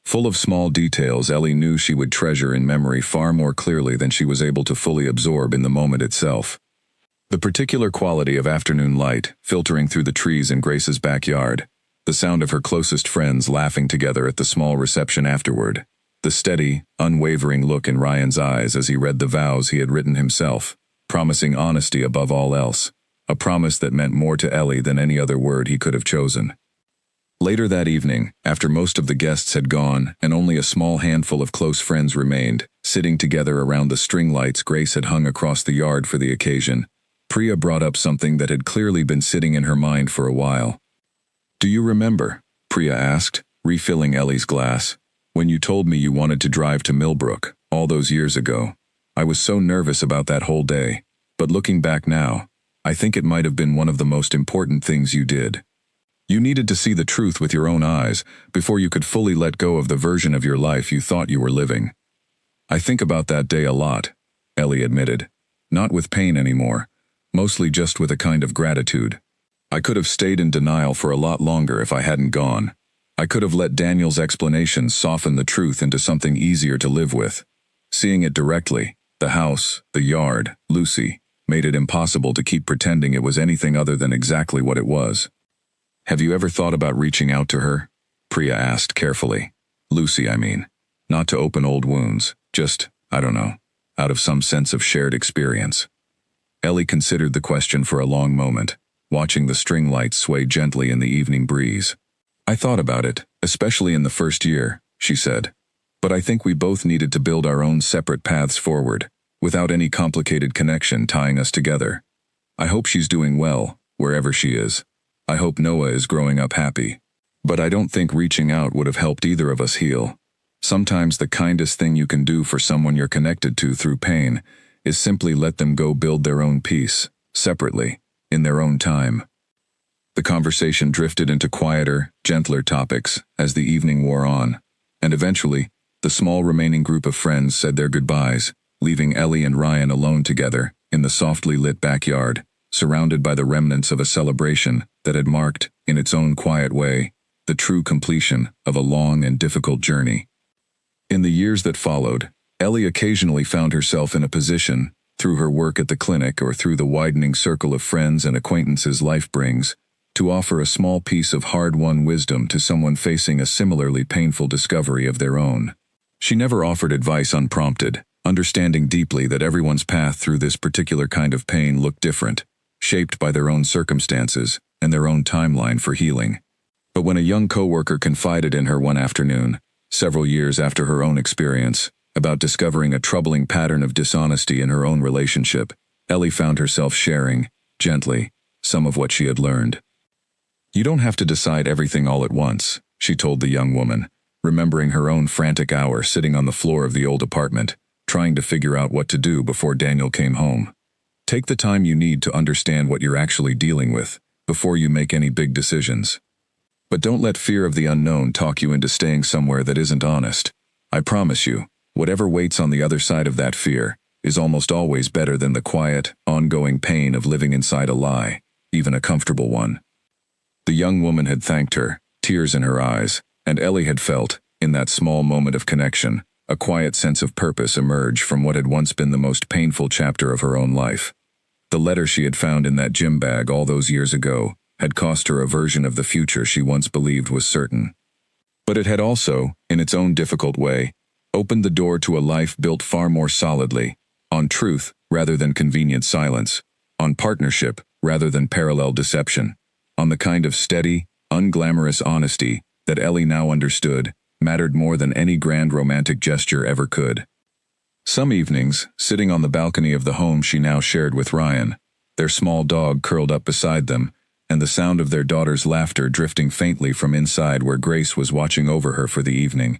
Full of small details Ellie knew she would treasure in memory far more clearly than she was able to fully absorb in the moment itself. The particular quality of afternoon light filtering through the trees in Grace's backyard, the sound of her closest friends laughing together at the small reception afterward, the steady, unwavering look in Ryan's eyes as he read the vows he had written himself, promising honesty above all else. A promise that meant more to Ellie than any other word he could have chosen. Later that evening, after most of the guests had gone and only a small handful of close friends remained, sitting together around the string lights Grace had hung across the yard for the occasion, Priya brought up something that had clearly been sitting in her mind for a while. "Do you remember," Priya asked, refilling Ellie's glass, "when you told me you wanted to drive to Millbrook, all those years ago? I was so nervous about that whole day, but looking back now, I think it might have been one of the most important things you did. You needed to see the truth with your own eyes before you could fully let go of the version of your life you thought you were living." "I think about that day a lot," Ellie admitted. "Not with pain anymore, mostly just with a kind of gratitude. I could have stayed in denial for a lot longer if I hadn't gone. I could have let Daniel's explanations soften the truth into something easier to live with. Seeing it directly, the house, the yard, Lucy, made it impossible to keep pretending it was anything other than exactly what it was. Have you ever thought about reaching out to her? Priya asked carefully. Lucy, I mean. Not to open old wounds, just, I don't know, out of some sense of shared experience. Ellie considered the question for a long moment, watching the string lights sway gently in the evening breeze. I thought about it, especially in the first year, she said. But I think we both needed to build our own separate paths forward, without any complicated connection tying us together. I hope she's doing well, wherever she is. I hope Noah is growing up happy. But I don't think reaching out would have helped either of us heal. Sometimes the kindest thing you can do for someone you're connected to through pain is simply let them go build their own peace, separately, in their own time. The conversation drifted into quieter, gentler topics as the evening wore on, and eventually, the small remaining group of friends said their goodbyes, leaving Ellie and Ryan alone together in the softly lit backyard, surrounded by the remnants of a celebration that had marked, in its own quiet way, the true completion of a long and difficult journey. In the years that followed, Ellie occasionally found herself in a position, through her work at the clinic or through the widening circle of friends and acquaintances life brings, to offer a small piece of hard-won wisdom to someone facing a similarly painful discovery of their own. She never offered advice unprompted, understanding deeply that everyone's path through this particular kind of pain looked different, shaped by their own circumstances and their own timeline for healing. But when a young coworker confided in her one afternoon, several years after her own experience, about discovering a troubling pattern of dishonesty in her own relationship, Ellie found herself sharing, gently, some of what she had learned. You don't have to decide everything all at once, she told the young woman, remembering her own frantic hour sitting on the floor of the old apartment, trying to figure out what to do before Daniel came home. Take the time you need to understand what you're actually dealing with, before you make any big decisions. But don't let fear of the unknown talk you into staying somewhere that isn't honest. I promise you, whatever waits on the other side of that fear is almost always better than the quiet, ongoing pain of living inside a lie, even a comfortable one. The young woman had thanked her, tears in her eyes, and Ellie had felt, in that small moment of connection, a quiet sense of purpose emerge from what had once been the most painful chapter of her own life. The letter she had found in that gym bag all those years ago had cost her a version of the future she once believed was certain. But it had also, in its own difficult way, opened the door to a life built far more solidly, on truth rather than convenient silence, on partnership rather than parallel deception, on the kind of steady, unglamorous honesty that Ellie now understood mattered more than any grand romantic gesture ever could. Some evenings, sitting on the balcony of the home she now shared with Ryan, their small dog curled up beside them, and the sound of their daughter's laughter drifting faintly from inside where Grace was watching over her for the evening,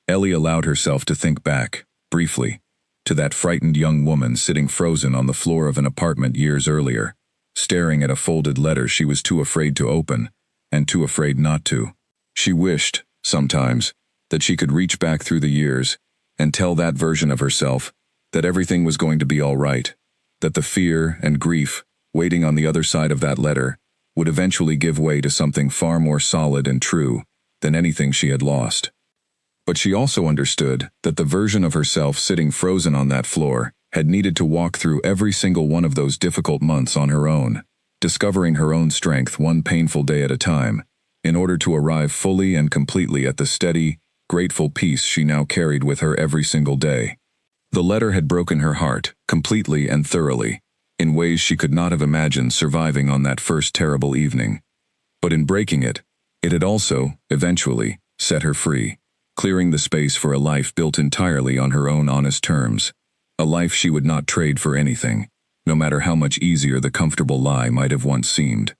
Ellie allowed herself to think back, briefly, to that frightened young woman sitting frozen on the floor of an apartment years earlier, staring at a folded letter she was too afraid to open, and too afraid not to. She wished, sometimes, that she could reach back through the years and tell that version of herself that everything was going to be all right, that the fear and grief waiting on the other side of that letter would eventually give way to something far more solid and true than anything she had lost. But she also understood that the version of herself sitting frozen on that floor had needed to walk through every single one of those difficult months on her own, discovering her own strength one painful day at a time, in order to arrive fully and completely at the steady, grateful peace she now carried with her every single day. The letter had broken her heart, completely and thoroughly, in ways she could not have imagined surviving on that first terrible evening. But in breaking it, it had also, eventually, set her free, clearing the space for a life built entirely on her own honest terms, a life she would not trade for anything, no matter how much easier the comfortable lie might have once seemed.